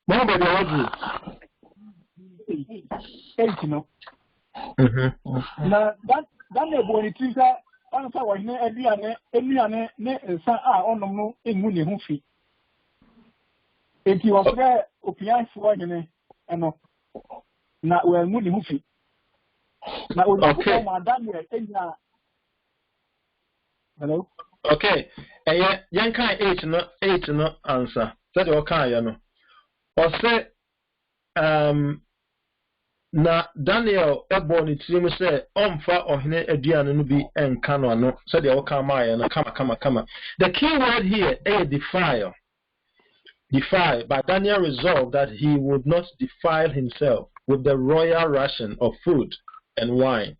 Mo ba de wadu. No. Na that ne bo ni tinka anfa wo ne aduane ne nsa a onom no emu ne ho fi. Enti wo fɛ opianfo nyene eno na wo emu ne ho fi. Na o ma Daniel enya. Hello. Okay. Yan kan 8 no answer. Said o kan ya no. O say na Daniel ebo ni tirim say omfa ohene aduane no bi enka no ano. Said o kan ma ya no kama. The key word here is defile. Defile, but Daniel resolved that he would not defile himself with the royal ration of food and wine.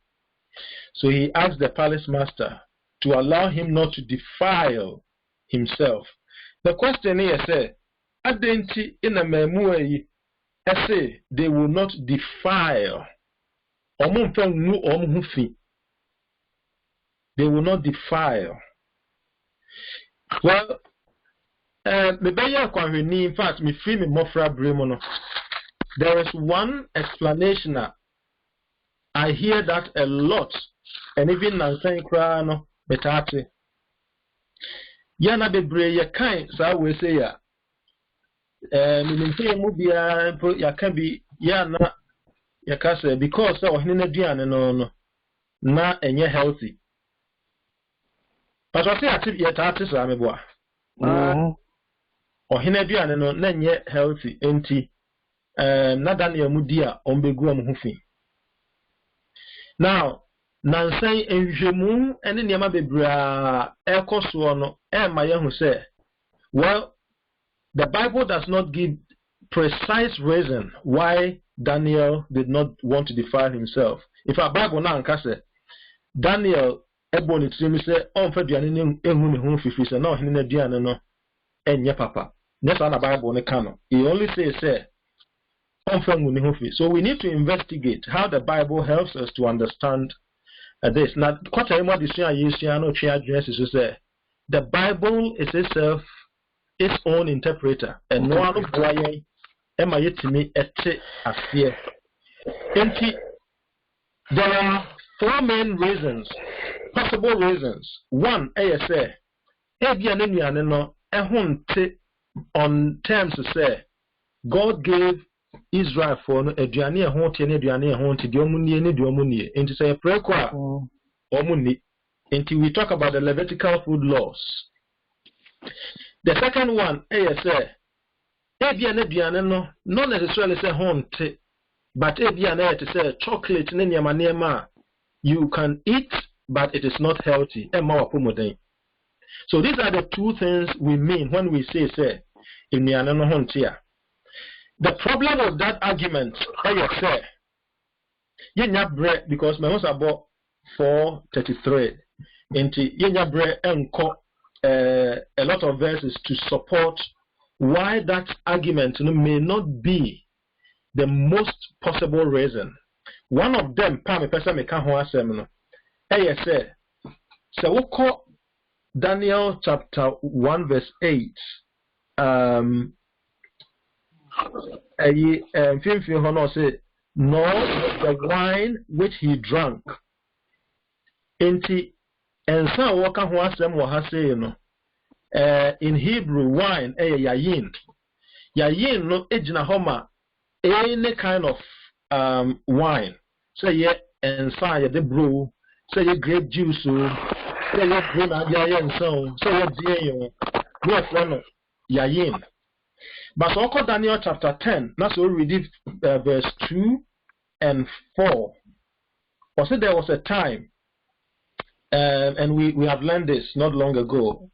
So he asked the palace master to allow him not to defile himself. The question here says, Adenti in a memory, say they will not defile. They will not defile. Well, in fact, there is one explanation. I hear that a lot, and even Nansan Krano Betate. Yana bebre ya kind, so we say ya. Mubia ya can be yana yakase because so Hinadian no na enye healthy. But I say active yet artist ameboa. Or Hinadian no nenye healthy enti na Daniel Mudia ombegu amuhufi. Now, Nansai enjemu ene niyama bebra ekoso no maye hu say, well, the Bible does not give precise reason why Daniel did not want to defile himself. If a Bible na anka say Daniel eboni timi say onfa duane ne ehu ne hu fifi say na ohene duane no enye papa. Nesa na Bible ne ka no. He only say so we need to investigate how the Bible helps us to understand this. Now, the Bible is itself its own interpreter, and no one there are 4 main reasons, possible reasons. One, on terms to say, God gave Israel for aduane ho tie ne aduane ho tie de omunie ne de omunie enti say prekwa omuni enti we talk about the Levitical food laws. The second one say ebia ne aduane no not necessarily say ho tie but ebia na it say chocolate ne niama you can eat but it is not healthy so these are the 2 things we mean when we say aduane no ho tie. The problem with that argument, bread because my house about 4:33. Into bread a lot of verses to support why that argument may not be the most possible reason. One of them, Pam, person me can ho asem no. Say, so we call Daniel chapter 1 verse 8. Say, nor the wine which he drank. Enti ensa wo ka ho asem wo ha say no. In Hebrew, wine yayin. Yayin no ejina homa any kind of wine. Say ye ensa ye de brew. Say ye grape juice. Say ye green adia and so. Say ye dear no friend yayin. But so called Daniel chapter 10. That's what we read verse 2 and 4. Or say there was a time, and we have learned this not long ago.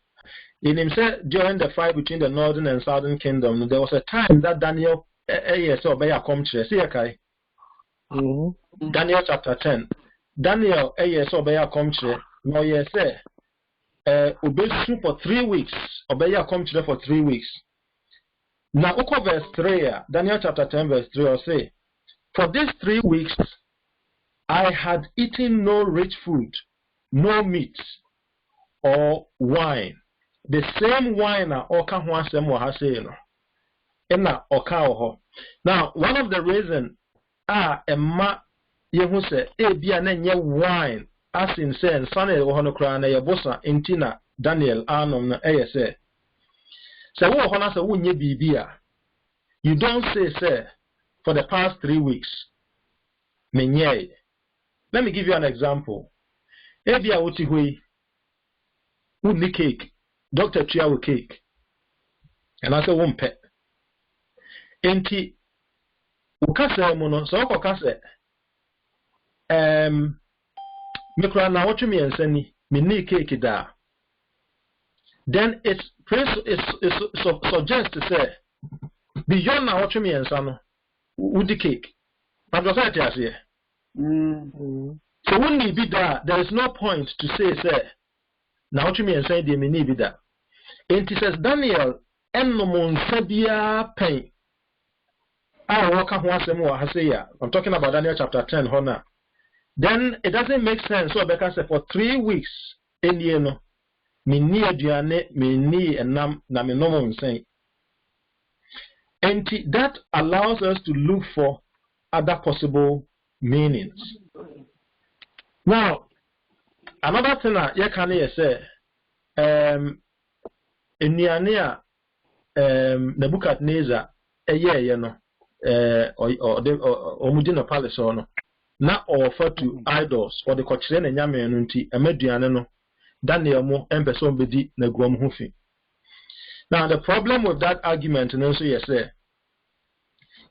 In himself, during the fight between the northern and southern kingdom, there was a time that Daniel Daniel chapter 10. Daniel no obesu for 3 weeks. For 3 weeks. Now, verse 3, Daniel chapter 10, verse 3, will say, for these 3 weeks, I had eaten no rich food, no meat, or wine. The same wine oka ho asem wo ha say no. Ena oka ho. Now, one of the reason emma yehu se bia na nye wine as in say nsane wo ho no kra na ye bosa entina Daniel anom na say. So wo ho na say wo nye bibia. You don't say for the past 3 weeks. Menye. Let me give you an example. Ebia woti hui uni cake. Dr. Chiawo cake. And I say one pet. Enti ukase mono so okase mikra na wotu mi ensani mi ni cake da. Then it's suggest to say beyond na wotu mi ensano udi cake. But what I say here. So when you be there is no point to say now what you mean say the mini be that. And it says Daniel ennomon sabia pain. I'm talking about Daniel chapter 10 honor. Then it doesn't make sense. So because for 3 weeks in the no mini aduane mini enam na me no say. And that allows us to look for other possible meanings. Now, another thing that you can say, in Niania, Nebuchadnezzar, or Mudina Palace, or not offer to idols or the Cochran and Yamanunti, a Mediano, Daniel Mo, and Person Bedi, Negrom Hufi. Now, the problem with that argument, and also, yes,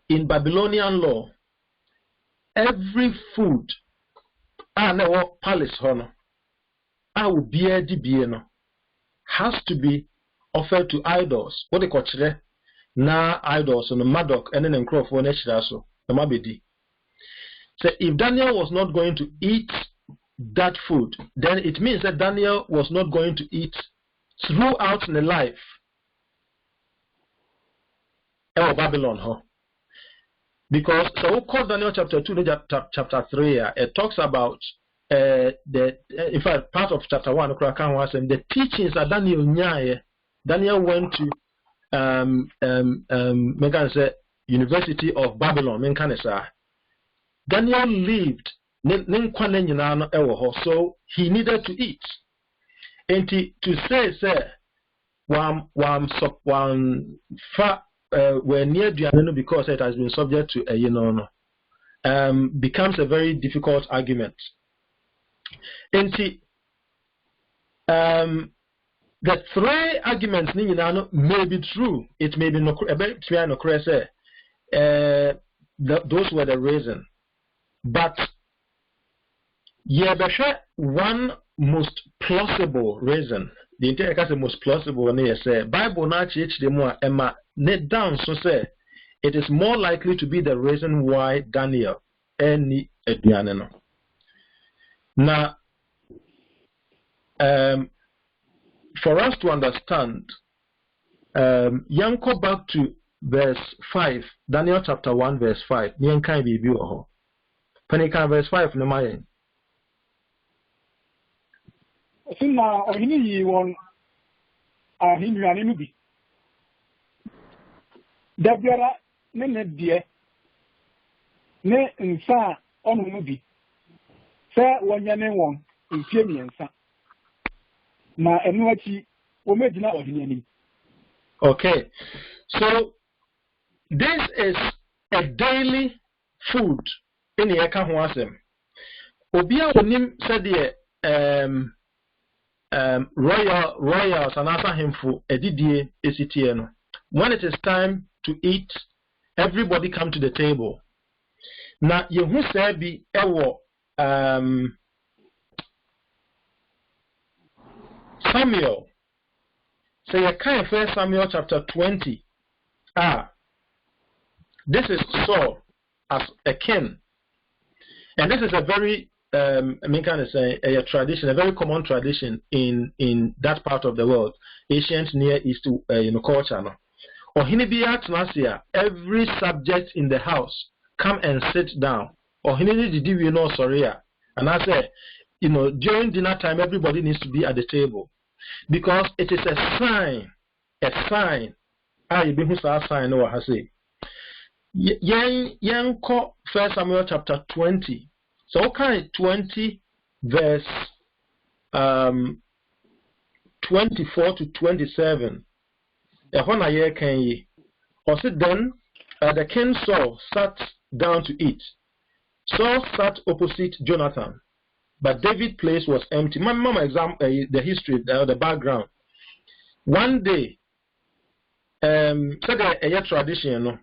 in Babylonian law, every food, no palace honor, will be a DBN, has to be offered to idols. What they call na idols on the Madoc and then crop for next so the Mabedi. So if Daniel was not going to eat that food, then it means that Daniel was not going to eat throughout the life of Babylon, huh? Because so we call Daniel chapter 2, chapter 3, it talks about in fact part of chapter 1 the teachings that Daniel went to University of Babylon. Daniel lived so he needed to eat. And to say we're near Diano because it has been subject to becomes a very difficult argument. And the 3 arguments may be true. It may be those were the reason. But one most plausible reason. The entire case most plausible Bible na Emma net down so say it is more likely to be the reason why Daniel any eduane. Now for us to understand, Yanko back to verse 5. Daniel chapter 1 verse 5. Nien kan bi bi ho. Panika verse 5 no mayen. Sina ohini yi won ahinuane no bi. Da biara ne die ne nsa onu no bi. Sɛ wonyane won mfie miensa. Na enu achi o medina ohini anim. Okay. So this is a daily food in the eka ho asem. Obi a onim said royals and asa hemfo edidie esitie no. When it is time to eat, everybody come to the table. Na yehu say bi ewo Samuel. Say a kind of 1 Samuel chapter 20. This is Saul as a king. And this is a very a tradition, a very common tradition in that part of the world, ancient Near East culture. No? Or every subject in the house come and sit down. Or and I say, during dinner time, everybody needs to be at the table. Because it is a sign. You be who sign or has it. Yen 1 Samuel chapter 20. So okay, 20 verse 24 to 27. When I hear can ye? Or sit then the king Saul sat down to eat. Saul sat opposite Jonathan, but David's place was empty. My mama the history, the background. One day, said a tradition, no.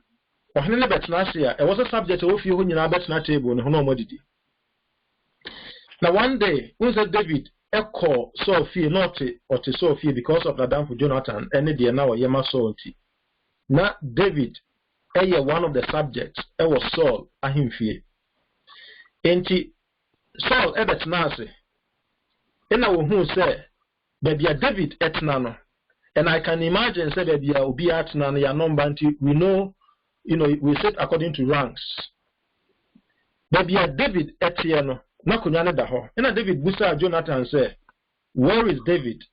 It was a subject of you when you are betting table and no modity. Now one day, when said David echo so fear not or to so fear because of the down for Jonathan, and the now Yema salty. Now David, one of the subjects, was Saul, a him fear. And Saul ebet nase. And I will say, baby David et nano. And I can imagine say baby obi at nano ya number we know, we sit according to ranks. Baby David et yano. Na kunyane da ho. And David busa Jonathan say, where is David?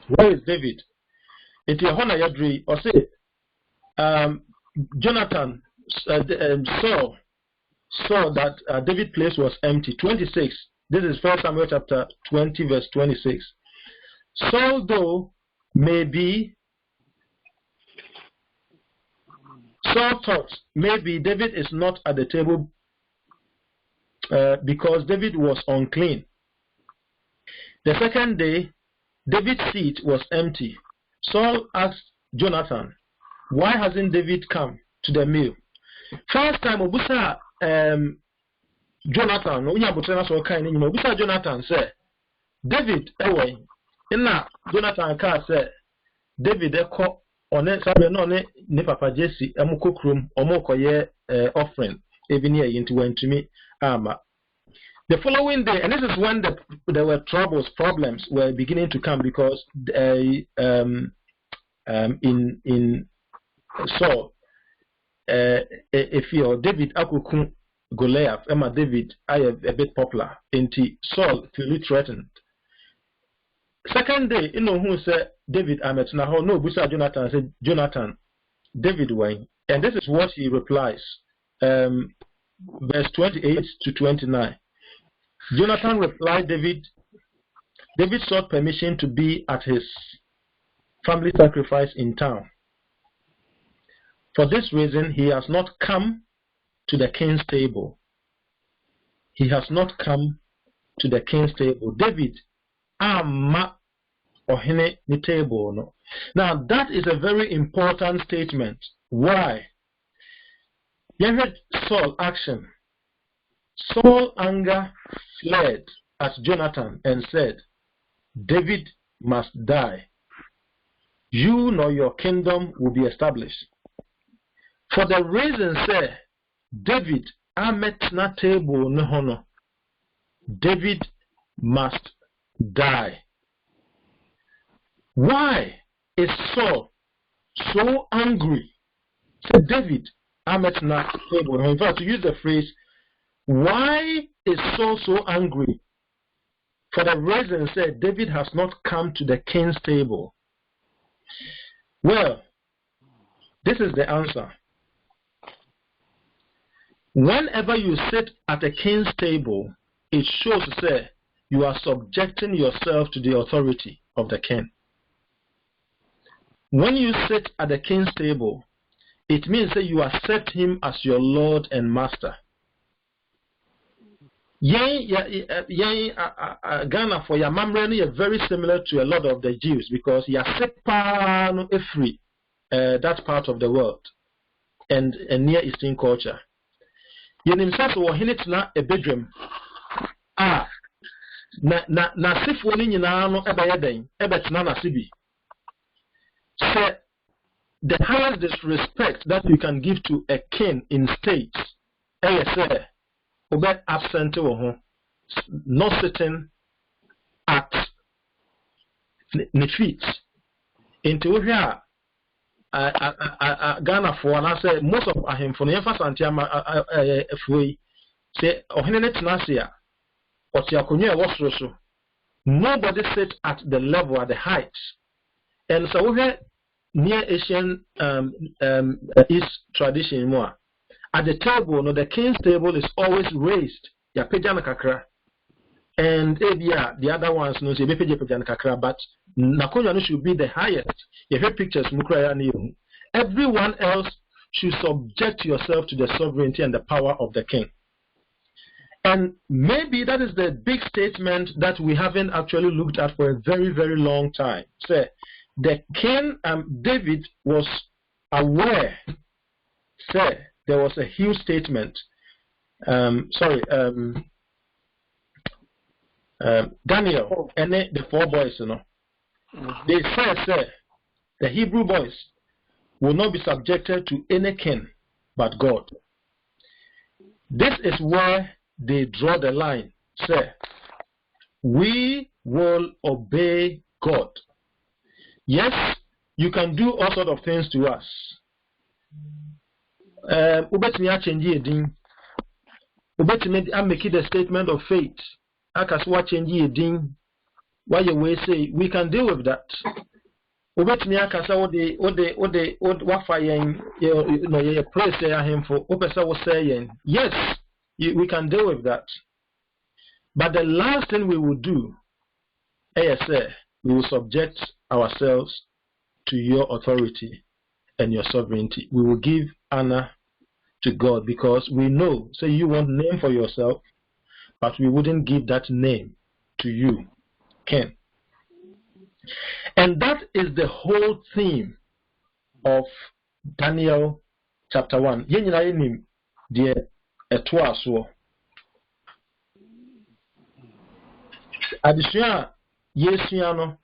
Where is David? It is hona yadri or say Jonathan Saul saw that David's place was empty. 26. This is 1 Samuel chapter 20 verse 26. Saul though Saul thought maybe David is not at the table because David was unclean. The second day, David's seat was empty. Saul asked Jonathan, why hasn't David come to the meal? First time Obusa Jonathan, Jonathan said, David, Jonathan said, David on it, ne Papa Jesse, Amukukrum, Omokoye offering, even here into me. The following day, and this is when there were problems were beginning to come because in Saul, if you David Akukun Goliath, Emma David, I have a bit popular, and Saul feel threatened. Second day, who said David Amet Naho, no, Busa Jonathan said, Jonathan, David Wayne, and this is what he replies, verse 28 to 29. Jonathan replied, David sought permission to be at his family sacrifice in town. For this reason, he has not come to the king's table. He has not come to the king's table. David, ohene ni table no. Now that is a very important statement. Why? You heard Saul action. Saul anger fled at Jonathan and said, David must die. You nor your kingdom will be established. For the reason say, David amet na table no hono. David must die. Why is Saul so angry. So David, Ametna table. In fact, to use the phrase, why is Saul so angry? For the reason said David has not come to the king's table. Well, this is the answer. Whenever you sit at a king's table, it shows that you are subjecting yourself to the authority of the king. When you sit at the king's table, it means that you accept him as your Lord and Master. Ghana for your memory is very similar to a lot of the Jews because you are free that part of the world and Near Eastern culture. You himself were hinitna a bedroom. Na sifoni nyina no ebayeden ebetna na sibi. So the highest disrespect that you can give to a king in states, say, obe absent not sitting at the feet. Into here, Ghana for and I say most of him for the emphasis if we say Nasia or Tiakunya was so. Nobody sits at the level, at the height. And so we have near Asian East tradition more. At the table, no, the king's table is always raised. Ya pejana kakra. And the other ones no say pejana kakra, but nakonya should be the highest. You have pictures mukraya niyo. Everyone else should subject yourself to the sovereignty and the power of the king. And maybe that is the big statement that we haven't actually looked at for a very, very long time. Say, the king David was aware. Say, there was a huge statement. Daniel and the 4 boys, you know. They say, the Hebrew boys will not be subjected to any king but God. This is where they draw the line. Say, we will obey God. Yes, you can do all sorts of things to us. Ubetimi change edin. Ubetimi make it a statement of faith. Akaswa change edin. Why you will say we can deal with that. Ubetimi akasa ode wafayen you praise him for opesa was saying yes, we can deal with that. But the last thing we will do, we will subject ourselves to your authority and your sovereignty. We will give honor to God because we know, say you want name for yourself, but we wouldn't give that name to you, Ken. And that is the whole theme of Daniel chapter 1. Addition, Yesiano,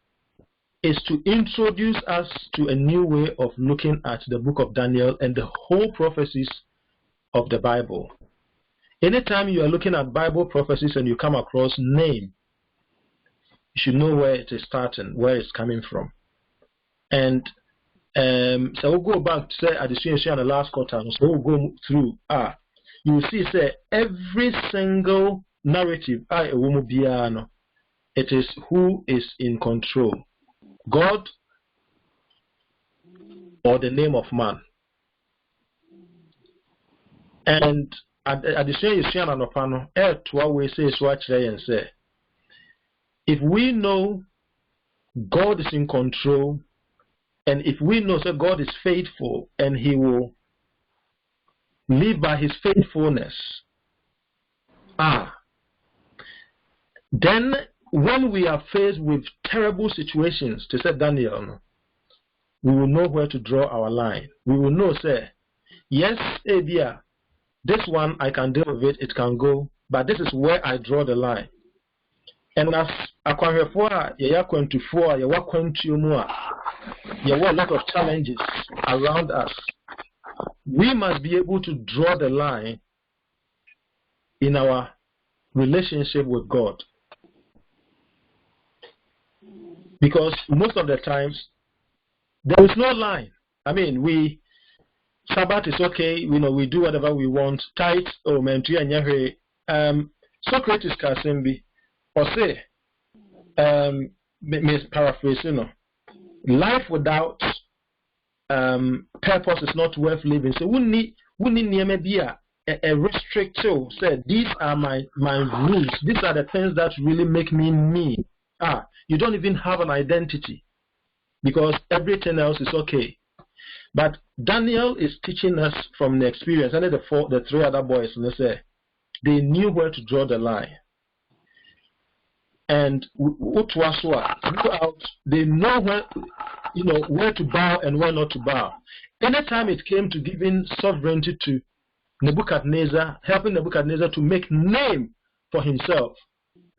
is to introduce us to a new way of looking at the book of Daniel and the whole prophecies of the Bible. Anytime you are looking at Bible prophecies and you come across name, you should know where it is starting, where it's coming from. And so we'll go back to say addition in the last quarter, so we'll go through. You will see, say, every single narrative, it is who is in control, God or the name of man. And at the same say, if we know God is in control, and if we know that God is faithful and He will live by His faithfulness, then when we are faced with terrible situations, to say Daniel, we will know where to draw our line. We will know, say, yes, this one I can deal with it, it can go, but this is where I draw the line. And as a lot of challenges around us, we must be able to draw the line in our relationship with God. Because most of the times, there is no line. I mean, Sabbath is okay, we do whatever we want. Tight, oh man, Socrates can be, or say, paraphrase, life without purpose is not worth living. So we need maybe a restrictive. Say these are my rules. These are the things that really make me me. You don't even have an identity because everything else is okay. But Daniel is teaching us from the experience. And the three other boys, they knew where to draw the line. And throughout, they know where to bow and where not to bow. Anytime it came to giving sovereignty to Nebuchadnezzar, helping Nebuchadnezzar to make name for himself,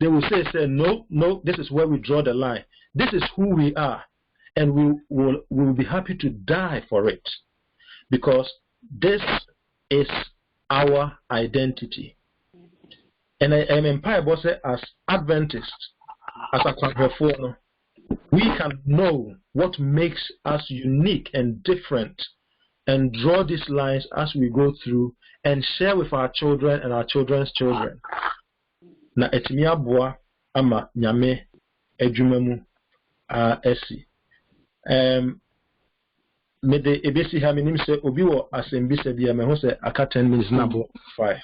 they will say, no, this is where we draw the line. This is who we are. And we will be happy to die for it. Because this is our identity. And I am empowered as Adventists, as a Kwahwefo, we can know what makes us unique and different and draw these lines as we go through and share with our children and our children's children. Na etimi aboa ama nyame adwuma mu esi. Me de ebesi ha menim se obi wo asembi se bia me ho se aka 10 minutes na bo 5.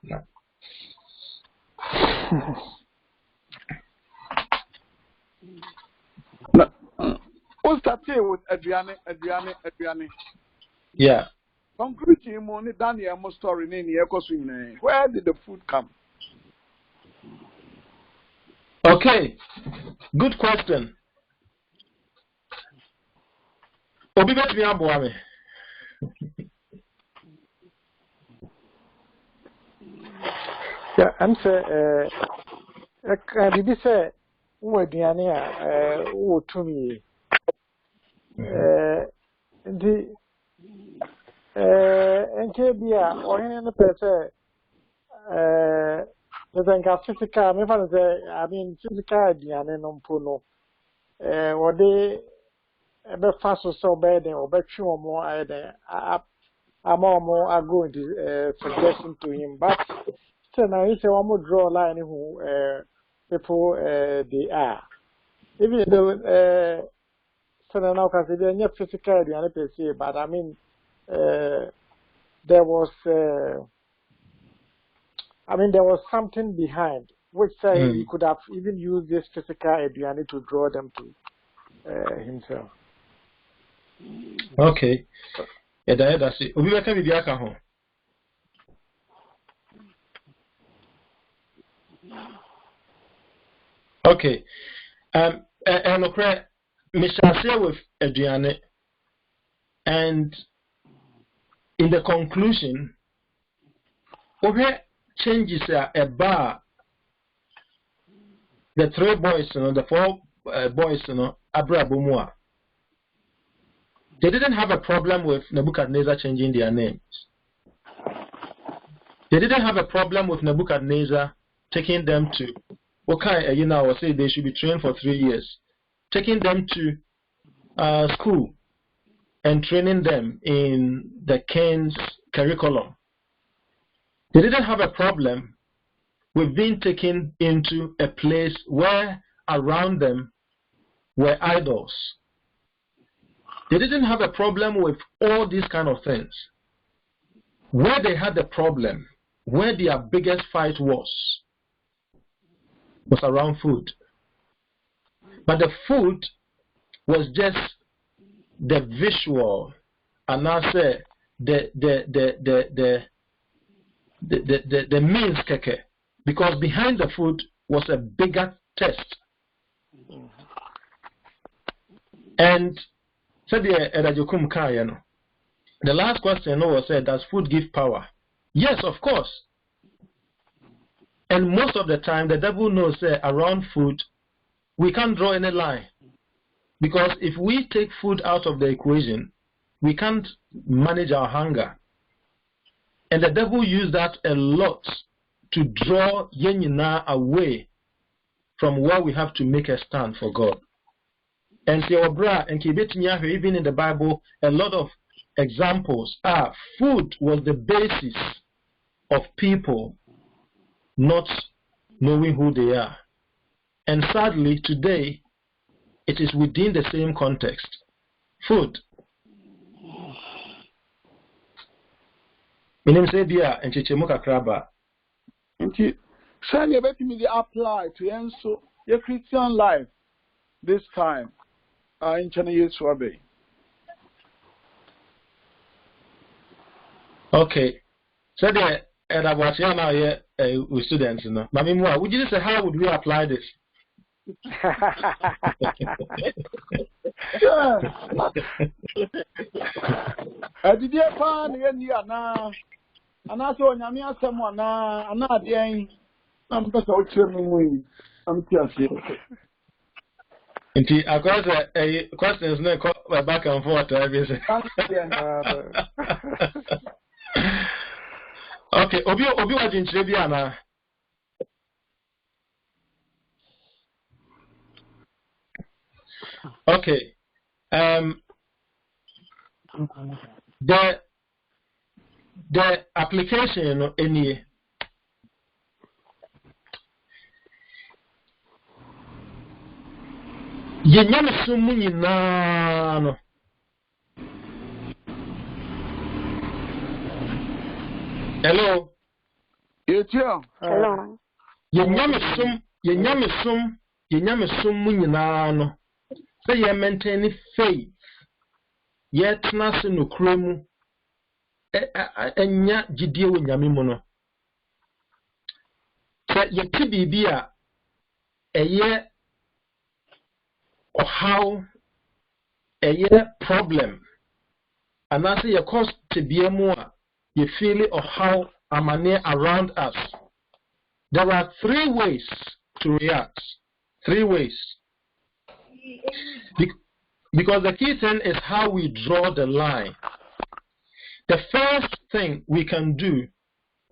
Na What's that with Adriane? Yeah. Conclusion money Daniel story in the where did the food come? Okay. Good question. Obi bet me aboa me. Yeah, I'm say bibi say wo aduane a wo tumi ndi nke bia ohene no pese the physical me fan say I mean physical aduane no mpo no wo de be faso so be den obetwe omo ayede amomo are going to suggestion to him, but still now he say one more draw line who people they are even though so now can say they are physical and per se, but I mean there was something behind which he could have even used this physical aduane to draw them to himself. Okay. That's it. Obi beka bibi aka ho. Okay. And okra me share with aduane, and in the conclusion obi changes about the three boys, the four boys, Abrabomua. They didn't have a problem with Nebuchadnezzar changing their names. They didn't have a problem with Nebuchadnezzar taking them to, say they should be trained for 3 years, taking them to school and training them in the king's curriculum. They didn't have a problem with being taken into a place where around them were idols. They didn't have a problem with all these kind of things. Where they had the problem, where their biggest fight was around food. But the food was just the visual, and I say the means keke, because behind the food was a bigger test. And the last question was said, does food give power? Yes, of course. And most of the time, the devil knows around food, we can't draw any line. Because if we take food out of the equation, we can't manage our hunger. And the devil used that a lot to draw Yenina away from where we have to make a stand for God. And see obra and kibetinya even in the Bible, a lot of examples are food was the basis of people not knowing who they are. And sadly, today, it is within the same context. Food. Minim say bia and chichemuka kraba. Nti shall you bet me apply to enso your Christian life this time? In China Yesu abe. Okay. So the and I was here now here with students, you know. Mami Mua, would you say how would we apply this? Did you find any ana? Ana so nyame Asamoah na ana de am pesa o chemu am tiase. Inti across questions no back and forth everything. Okay, obi wa jinchire bi ana. Okay. The application no any yenyame sumu nyina no hello Hello. yenyame sum nyina no say ye maintain faith yet na se no kremu enya gidie wo nyame mu no say ye ti bibia eye how a problem and as you cause to be more you feel it or how amane around us. There are 3 ways to react. 3 ways. Because the key thing is how we draw the line. The first thing we can do,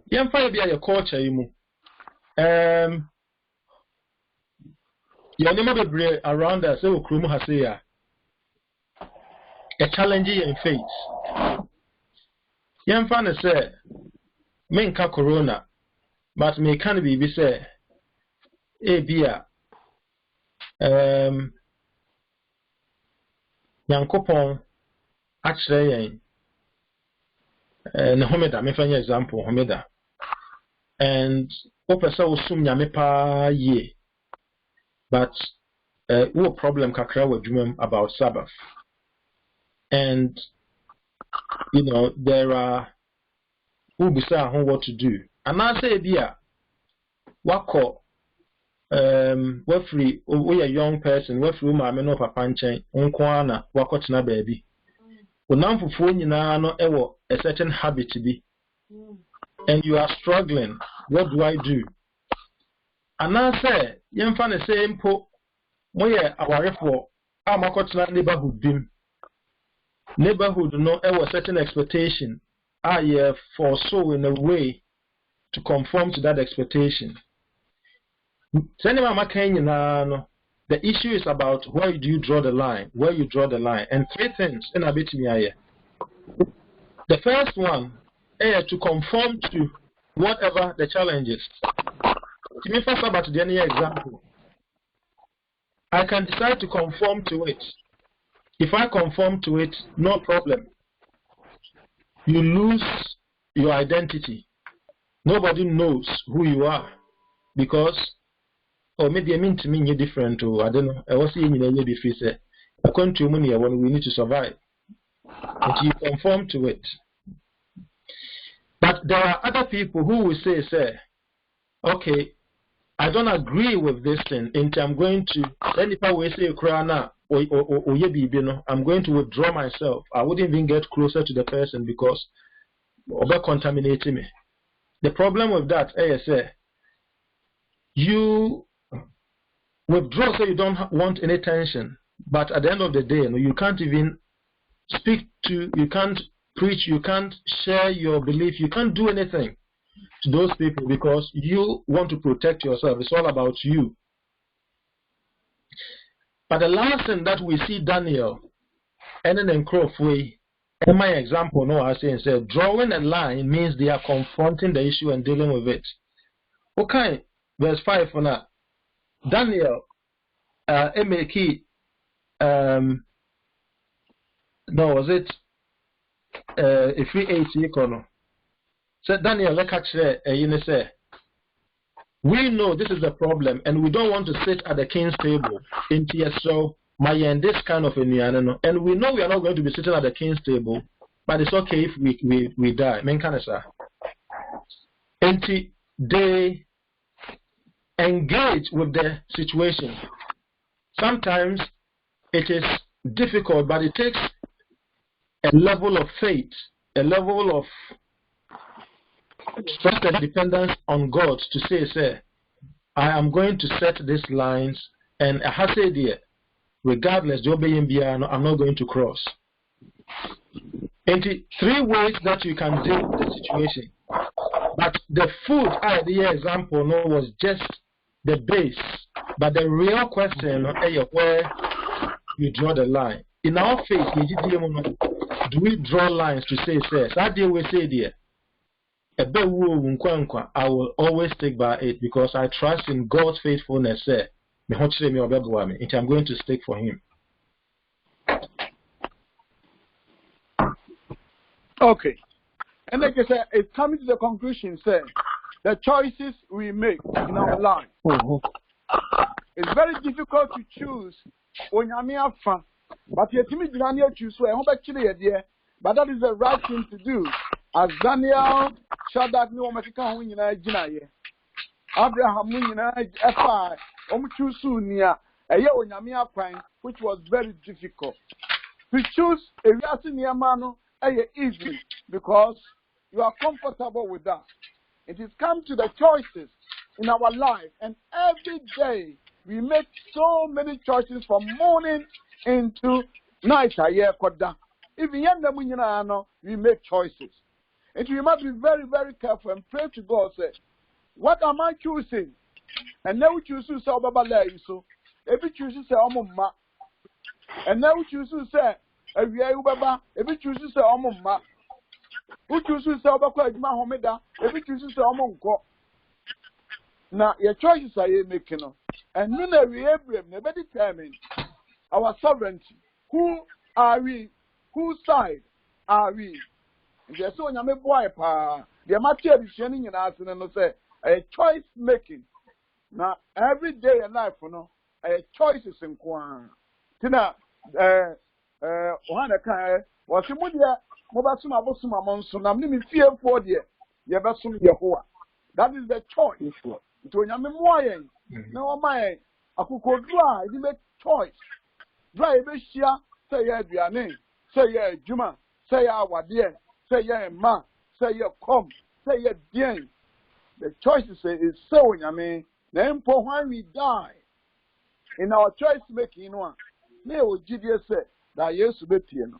your culture, your name around us, a challenge in faith. Young fan say, Menka corona, but me can be say, bia, Yankopon, actually, Homeda, me find example, Homeda, and Opesa will soon yamepa ye. But what problem kakra with dream about Sabbath, and you know there are who beside what to do, and I say bia wako we free we a young person we free ma me no papa nchen nko ana wako tena baby onam fufuo nyina no ewo a certain habit bi and you are struggling. What do I do? And I say, young fan is saying, po, moye awarefo, amakotna neighborhood bim. Neighborhood no ever certain expectation. I foresaw in a way to conform to that expectation. The issue is about where do you draw the line, where you draw the line, and 3 things in a bit me. The first one is to conform to whatever the challenge is. To me, first about the any example, I can decide to conform to it. If I conform to it, no problem. You lose your identity. Nobody knows who you are because, or maybe I mean to me you're different. Or I don't know. I was saying in a different say, a country money when we need to survive, and you conform to it. But there are other people who will say, okay, I don't agree with this thing, and I'm going to, then if I will say, I'm going to withdraw myself. I wouldn't even get closer to the person because over contaminating me. The problem with that, you withdraw so you don't want any tension, but at the end of the day, you can't even speak to, you can't preach, you can't share your belief, you can't do anything to those people because you want to protect yourself. It's all about you. But the last thing that we see Daniel and then Crawford, and my example, no, I say, said, drawing a line means they are confronting the issue and dealing with it. Okay, verse 5 for now. Daniel, M.A.K. No, was it a 380 econo? Said Daniel, let's catch say, we know this is the problem, and we don't want to sit at the king's table in TSO, and this kind of and we know we are not going to be sitting at the king's table, but it's okay if we die. And they engage with the situation. Sometimes it is difficult, but it takes a level of faith, a level of trust and dependence on God to say, I am going to set these lines, and I have said here, regardless, I'm not going to cross. And 3 ways that you can deal with the situation. But the food idea example was just the base. But the real question is where you draw the line. In our faith, do we draw lines to say, I deal with say there. I will always stick by it because I trust in God's faithfulness. I'm going to stick for Him. Okay. And like I said, it's coming to the conclusion, say, the choices we make in our life. It's very difficult to choose when you're fan. But you choose but that is the right thing to do. As Daniel, Shadrach, Abraham, which was very difficult. To choose a easy because you are comfortable with that. It is come to the choices in our life, and every day we make so many choices from morning into night. Even we make choices. And we must be very, very careful and pray to God. Say, what am I choosing? And now we choose to say, so if we choose to say, and now we choose to say, if we choose to say, who choose to say, if we choose to say, now your choices are you making, and none we never determine our sovereignty. Who are we? Whose side are we? There's so many boy the material is shining in us and say a choice making. Now every day in life, a choice is in Kwan. Tina Ohana Kai was Mobasuma Bosuma Monson. I'm living fear for the Yabasum Yahua. That is the choice. To Yamamoyan. No, my Akuko dry, you make choice. Dry Beshia, say your name, say your Juma, say our dear, say your ma, say your come, say your dear. The choice is so, then for when we die, in our choice making one, may we GDS say that yes, be piano.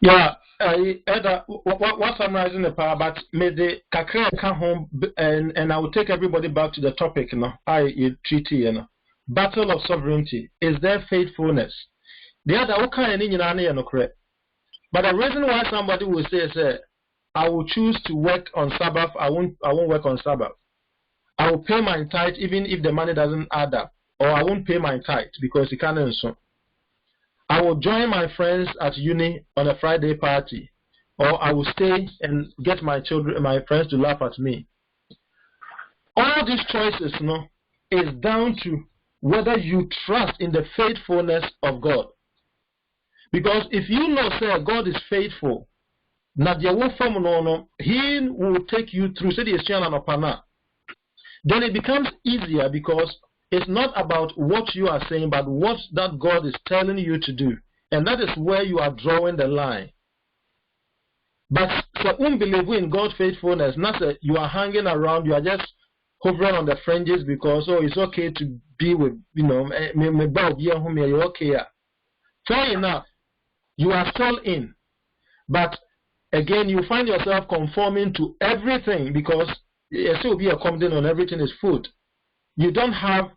Yeah, what's summarizing the power, but may the kakra come home and I will take everybody back to the topic, treaty, battle of sovereignty. Is there faithfulness? The other but the reason why somebody will say, I will choose to work on Sabbath, I won't work on Sabbath. I will pay my tithe even if the money doesn't add up, or I won't pay my tithe because it can't answer. I will join my friends at uni on a Friday party, or I will stay and get my friends to laugh at me. All these choices, is down to whether you trust in the faithfulness of God. Because if you know, sir, God is faithful, He will take you through. Then it becomes easier because it's not about what you are saying, but what that God is telling you to do. And that is where you are drawing the line. But for unbelief in God's faithfulness, not that you are hanging around, you are just hovering on the fringes because, it's okay to be with, you're okay. Fair enough, you are still in. But again, you find yourself conforming to everything because it still be accommodating on everything is food. You don't have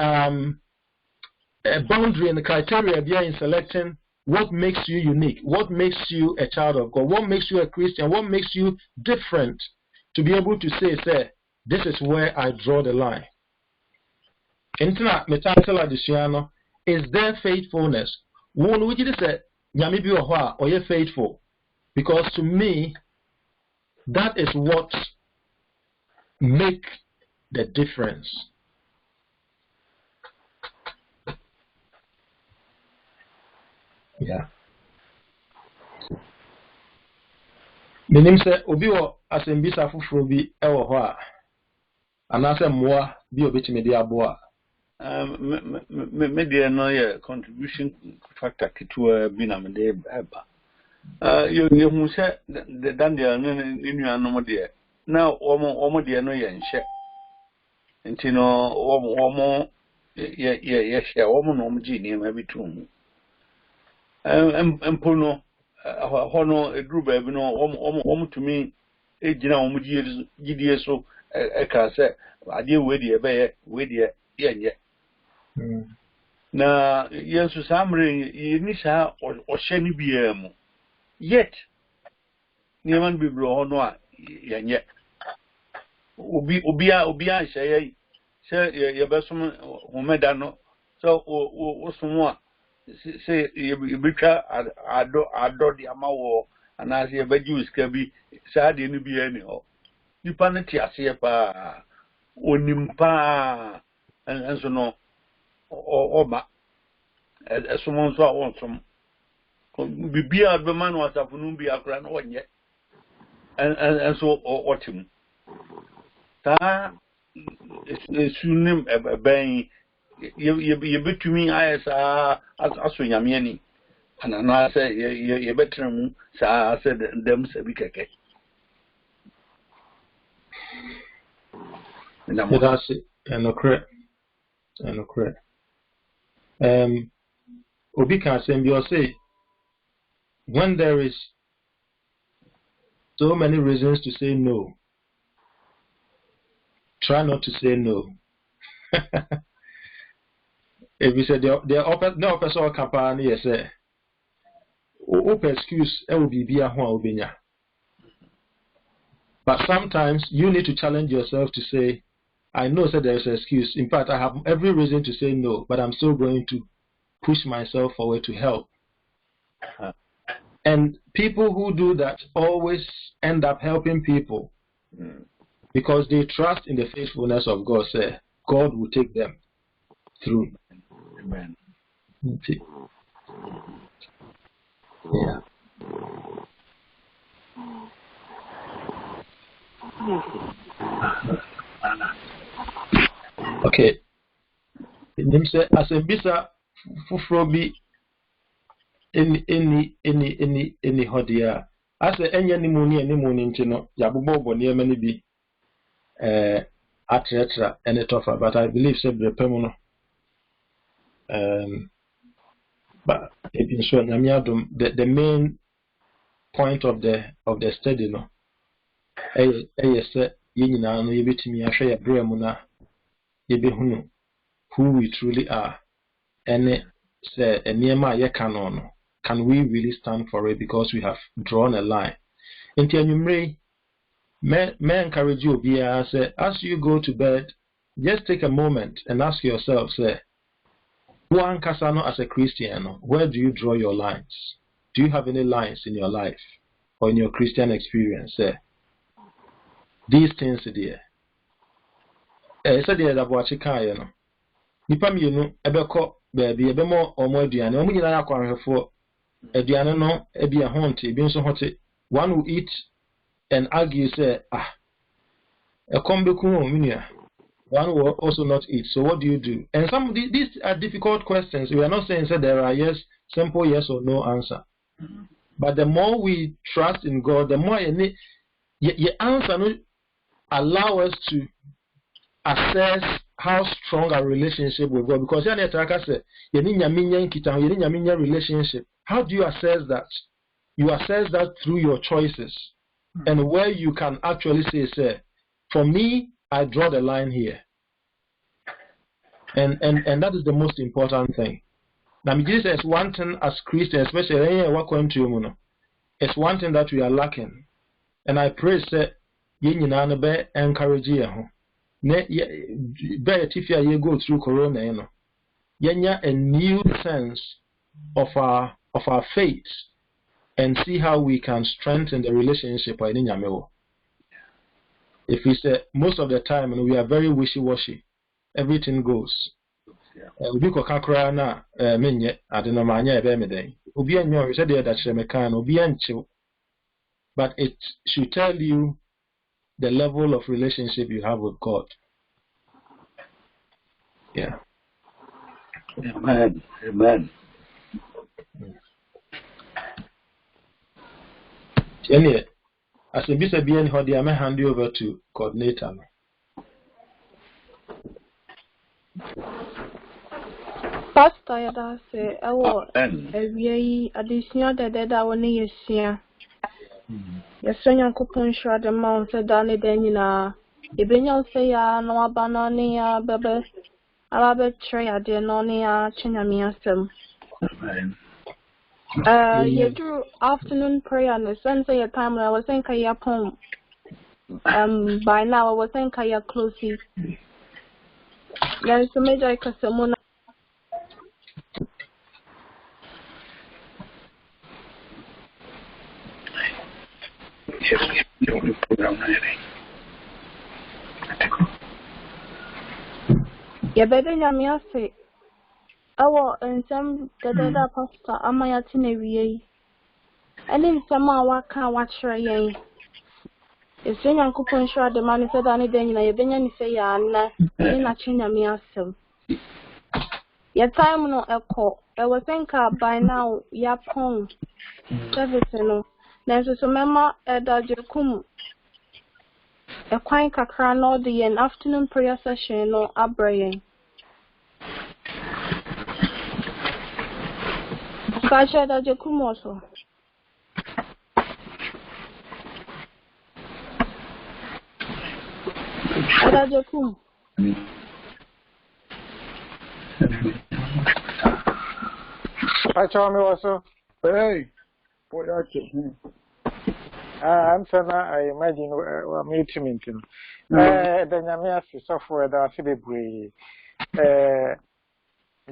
a boundary and the criteria behind selecting what makes you unique, what makes you a child of God, what makes you a Christian, what makes you different, to be able to say, this is where I draw the line. Intina metantal addition is their faithfulness. One which is a nyame bi ohwa or you faithful, because to me that is what make the difference. Yeah. Menim sɛ obi wɔ asɛmbisa foforɔ bi ɛwɔ hɔ a anaasɛ mmoa bi obetumi de aboa. Me deɛ no yɛ contribution factor ketewa bi na me de ɛba. Yɛhu sɛ Daniel ne nuanom deɛ na wɔn deɛ no yɛ nhyɛ. Nti no wɔn yɛhyɛ wɔn na wɔn gye nneɛma bi to mu. Mpo no hɔ no eduru baabi no wɔn tumi egyina wɔn gyidie so ɛka sɛ adeɛ wei deɛ ɛbɛyɛ wei deɛ yɛnyɛ. Na yɛn nso saa mmerɛ yɛni saa ɔhyɛ no biara mu yet nneɛma no bebree hɔ no a yɛnyɛ. Obiara nhyɛ yɛ sɛ yɛbɛsom homeda no sɛ wosom a sɛ yɛbɛtwa adɔ de ama wɔ anaasɛ yɛbɛgye wo sika bi saa deɛ no biara ni hɔ. Nipa no te aseɛ paa onim paa nso no ɔba ɛsom nso a wɔnsom bibia bɛma no asafo no bi akora na ɔnyɛ nso ɔte mu saa esu nim ɛbɛn yɛbɛtumi ayɛ saa aso nyame ani anaasɛ yɛbɛtena mu saa sɛ dɛm sɛ bi kɛkɛ. That's it. And correct. Obi can say, when there is so many reasons to say no, try not to say no. If you say the person campaign, yes, open excuse, it will be a one. But sometimes you need to challenge yourself to say, I know that there is an excuse. In fact, I have every reason to say no, but I'm still going to push myself forward to help. And people who do that always end up helping people because they trust in the faithfulness of God. Say, God will take them through. Amen. Yeah. Okay. Nim say as a bisa fufuro bi any hodia as a enya ni muni nti no yabobo ne ma ni bi atretra ene tofa, but I believe say brepemu no but in short the main point of the study no say yinina no yebetimi ahwe ya bremu na yebehunu who we truly are, and say enema ye canon. Can we really stand for it because we have drawn a line? Inti enyumre may encourage you say as you go to bed, just take a moment and ask yourself, say, one kasano as a Christian, where do you draw your lines? Do you have any lines in your life or in your Christian experience? Say, these things there. Said the other watch no. Nipa mienu ebeko baabi ebemo omo aduane omo nyina yakwanhwefo aduane no ebia honte ebi nso hote. One will eat and argue say ekombeku omunia. One will also not eat. So what do? And some of these are difficult questions. We are not saying that there are simple yes or no answer. But the more we trust in God, the more your answer no allow us to assess how strong our relationship with God. Because relationship. How do you assess that? You assess that through your choices, and where you can actually say, for me, I draw the line here. And that is the most important thing. Now, Jesus is one thing as Christians, especially it's one thing that we are lacking. And I pray that you be encourage you. If you go through Corona, a new sense of our faith and see how we can strengthen the relationship. If we say most of the time we are very wishy-washy, everything goes. Ubi ko kakra na menye adenomanya ebe meden. Ubi enyo we said that shemekan ubi enche. But it should tell you the level of relationship you have with God. Yeah. Amen. Amen. Anyway, as a bit of being how I may hand you over to coordinator. Pastor yada say ewo ewie adesua deda woni yesia. Yeso Nyankopon hwa de ma on se da ne da nyina. Ebenya se ya no aba no ne ya bebe aba be tre ya de no ne ya chenyame asem. Amen. You do afternoon prayer and sense your time when I was saying kaya pom. By now I was saying kaya closely. There is a major Asamoah. Ya better nyame ase. Awo nsem deda pastor amaya tinewie. Ene nsem a waka wachre yen. Ese Nyankopon hwa de ma ne se da ne da nyina ye benya ni se ya na ni na chenyame asem. Your time no echo. I was think by now ya pon service no. Nanso so mema eda jekum. A kwan kakra no the afternoon prayer session no abrayen. Kacha da jekum also. Ada jekum. Pacho me also. Hey, boy, I'm saying I imagine we're meeting. The Nyamia software that I be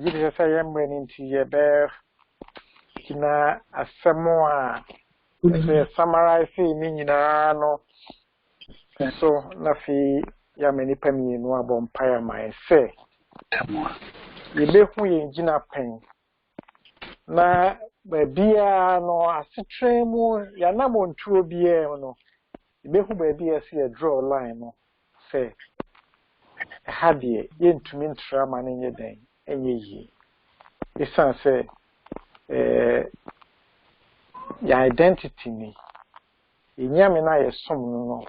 you just say I'm going into your bear. Kina Asamoah. Summarizing meaning no. So nafi ya many penny no abompire my say. You be who you jina pen. Na babia no asitre mu ya na montuo bia no ibehu babia se draw line no say ha de yentumi ntra ma na nye den enye yi isan say ya identity ni inyame na ye som no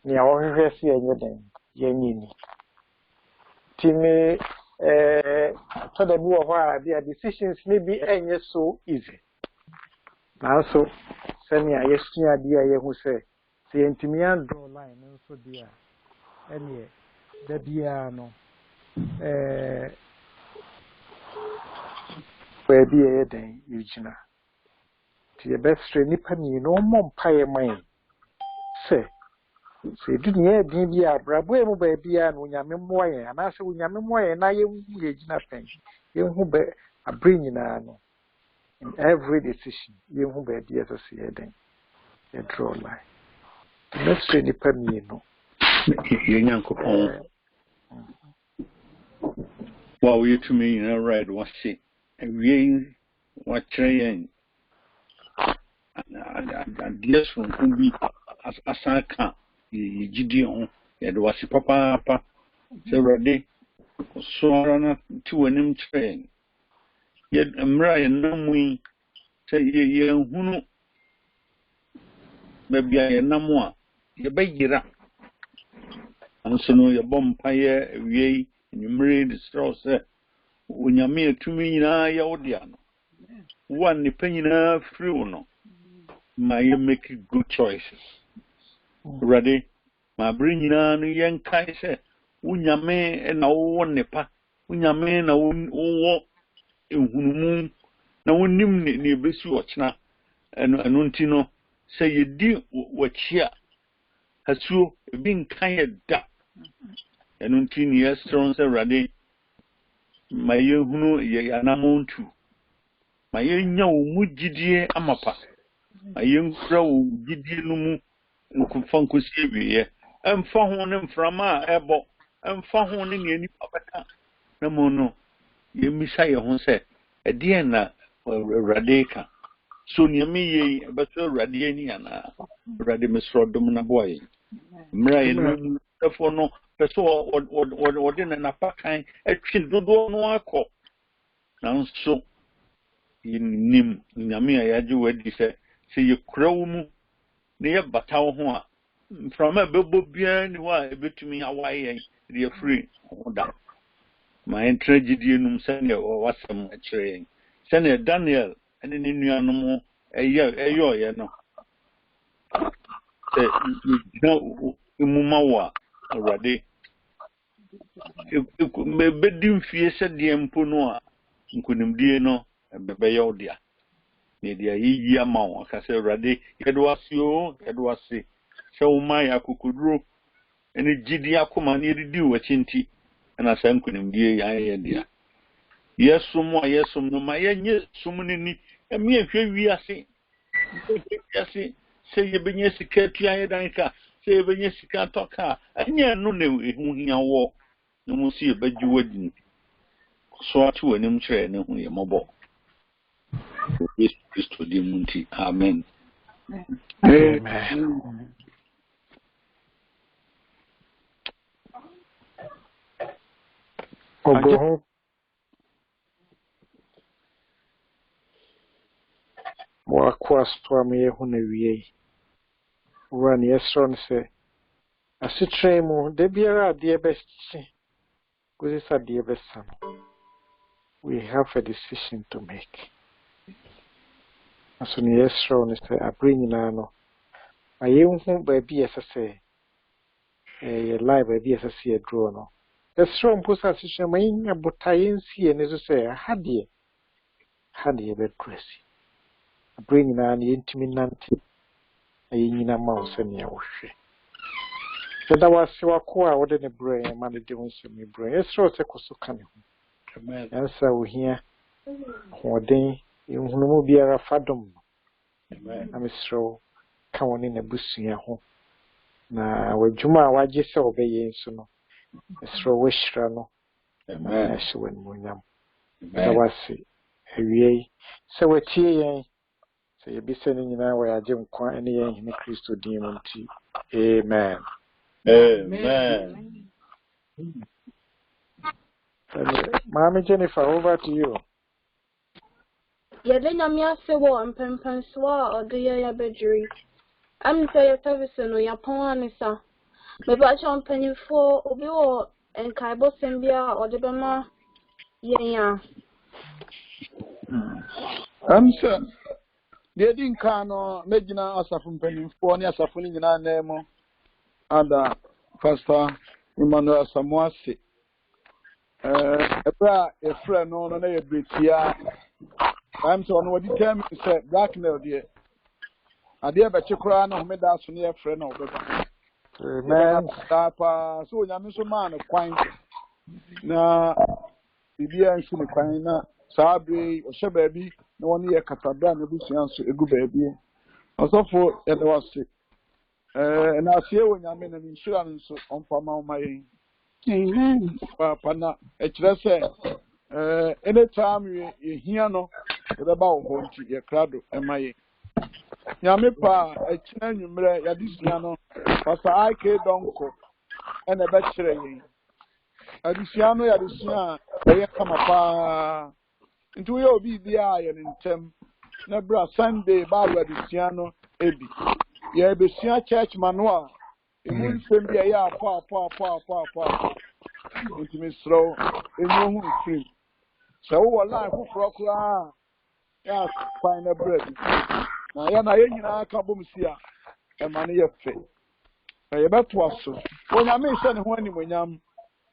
ni a wohwehwe se enye den yenye ni timi so the be of their decisions may be any so easy. Also, send me a yes, dear, who say, the intimian draw line, and so dear, any the piano, where be a day, Eugenia. To your best friend, Nippany, no more pie mine. Say, didn't hear Bibia, Brabo, baby, and when your memoir, and I say, when your memoir, and I age nothing. You who be a bringing in every decision, you who be dear to see a day, a draw line. Let's say the Pamino. Young Copon. Well, you to me, right, was she a real what train? And yes, from whom be as I can't. Gideon, it was a papa, so ready, so on to an him train. Yet a Marian no we say ye who maybe I am no more. You beg up. And so no your bompire, ye, and you married the straw, sir. When you're mere to me, I audiano. One opinion through no. My make good choices. Ready? My bringing on young Kaiser, unyame na wo nepa unyame na wo ehunumu na wonim ne ebesi ochina eno nti no se yedi wachia hasuo ebi nkan yeda eno nti ne yestron se rade mayehunu ye anamontu mayenya wo mugidie amapa mayenkura wo gidie no mu nkufa nkosie wiye emfa ho ne mframa ebo emfa ho ne ne nipa beka na mo no yemisa ye ho se ede na radeka so nyame ye beto rade ani ana rade mesrodom na boy mra ye no tefo no peso ode na napakan atwi dodo no akọ na so nim nyame ayaje wadi se ye krawo mu ne ye batawo ho a from a bebo bia ni wa ebetumi awaye ye free oda my tragedy num sene wasam akire sene Daniel ene ne nuanom eyo ye no se no imuma wa already bedim fie se de mpo no a nkunimdie no bebe yodia ne dia yi ama aka se already yedo ase se wo mai akukuduro ene gidi akoma ne didi wachinti na sa nkunimdie ya dia yesum no ma yenye sumni ni emi ehwe wi ase se yebenye sika tuaye danka se yebenye sika toka anya no ne ehu hia wo no mu si ebaji wadi so atu anim kire ne hu ye mobo Kristo di munti amen Amen. Ogo wakwa swam ye hu na wie wan yesron se asitremu de biara de besti kuzisa de besam we have a decision to make aso ni yesron se abrinyi na no ayehu ba bi esese ye live ba bi esese ye draw no yesron pusa asitremu yin abotayen sie ne so se hade be dress bring na ni intimi nante ayina ma osemi ya wohwe seda wase wako a wode ne brain ma ne de wonsemi brain esro se koso ka ne ho amen ansa ohia hoden ehunu mu biara fadom amen amesro ka woni na busua ho na wadwuma a waje se obeye nso no esro wahira no amen ahwe no nyam seda wase ewie se watie yen se yebisani nyina wa yaje nkwa ene yen hini Kristo din mu nti amen amen Mama Jennifer, over to you. Yede nyamia se wo mpempenso odo ye ya bedri am say your service no ya pon anisa me ba cha mpanifo obi wo enkaibo sembia ode be ma yenya Amsa de din kano megina asafu mpanifo ni asafu ni nyina na emo ada pastor Emmanuel Asamoah se ebra efra no na ye bretia I'm so on what determine say blackmail there ade be chekura na homeda so ne efra na obeba amen tapa so nyame so man kwan na bibia nsu ne kwan na sabe o hye baabi na woni ye katabra na busuan so egu baabi osofo ye de wase na asie wo nyame na insurance so onfama omayen amen papa na ekire se anytime ye hia no ye ba wo nti ye krado emaye nyame pa ekina nwumre ya disia no pasa IK donko ene be kire yin adisia no ya disia ye kama pa ntu ye obi bia ye ntem na bra Sunday ba wa disia no ebi ye be sia church manual emun sembia ya pa nti misro enyo hu free so wo life for kura ya kwan bread na ya na ye nyina aka bom sia e ma ne ye fe e be to aso onyame se ne ho animonyam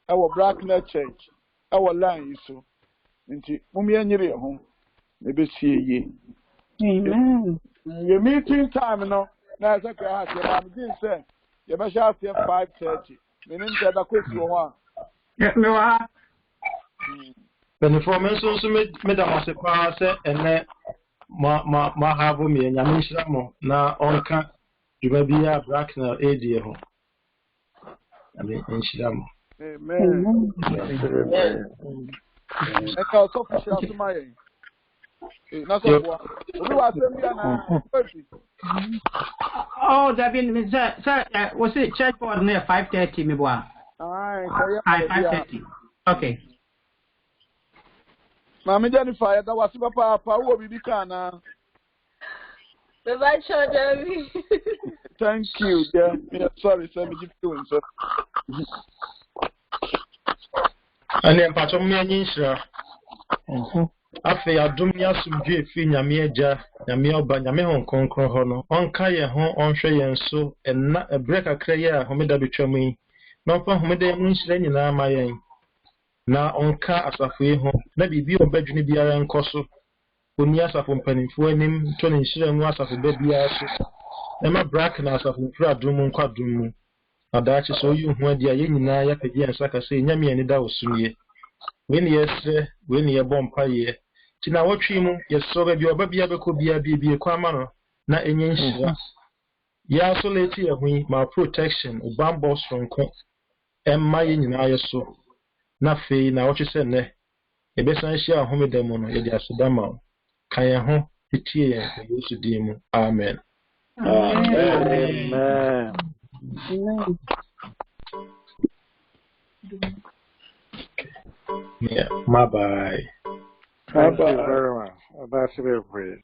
our Bracknell Church, our line so. Nti mummy nyere ho na be sie ye. Amen. Your meeting time no na say ka ha say am din say you be sha 5:30. Meaning that ba kwesi ho a. Yeah, me wa. Benefome so me da mase pa se ene ma have me nyame nhira mo na onka dwuma bi a Bracknell AD ho. Amen nhira mo. Amen. Eka so fi sha so mai. Na so bo. Obi wa sem bia na. Oh, that been was it church board near 5:30 me boy? Aye, 5:30. Okay. Mama Jennifer, that was papa who be kana. Thank you. Yeah, sorry, sir, me give you sir. Ane mpacho me nyinhira. Afi adum ya sumdwe fi nyame agya, nyame oba, nyame hon konkron ho no. Onka ye ho onhwe ye nso enna ebre kakra ye a homeda betwam yi. Na onfa homeda ye nhira nyina ma yen. Na onka asafo yi ho na bibi obadwune biara nkoso. Oni asafo mpanimfo anim to ne nhira mu asafo ba biara so. Ema Bracknell asafo mfura adum nkwadum mu. Adachi so yi hu adi a ye nyina ya pagi ansa ka se nyame ani da osumie. When yes, when ye bompa ye. Tina watchi mu, yes, so be oba bia beko bia kwama no na enye nhira. Ya so leti ye hu ma protection ubambo sonko. Emma ye nyina ye so. Na fe na watchi se ne. E be san hia homeda mu no ye dia sodama. Kan ye ho titie ye Yesu din mu. Amen. Amen. Yeah, bye. Thank you very much. That's very great.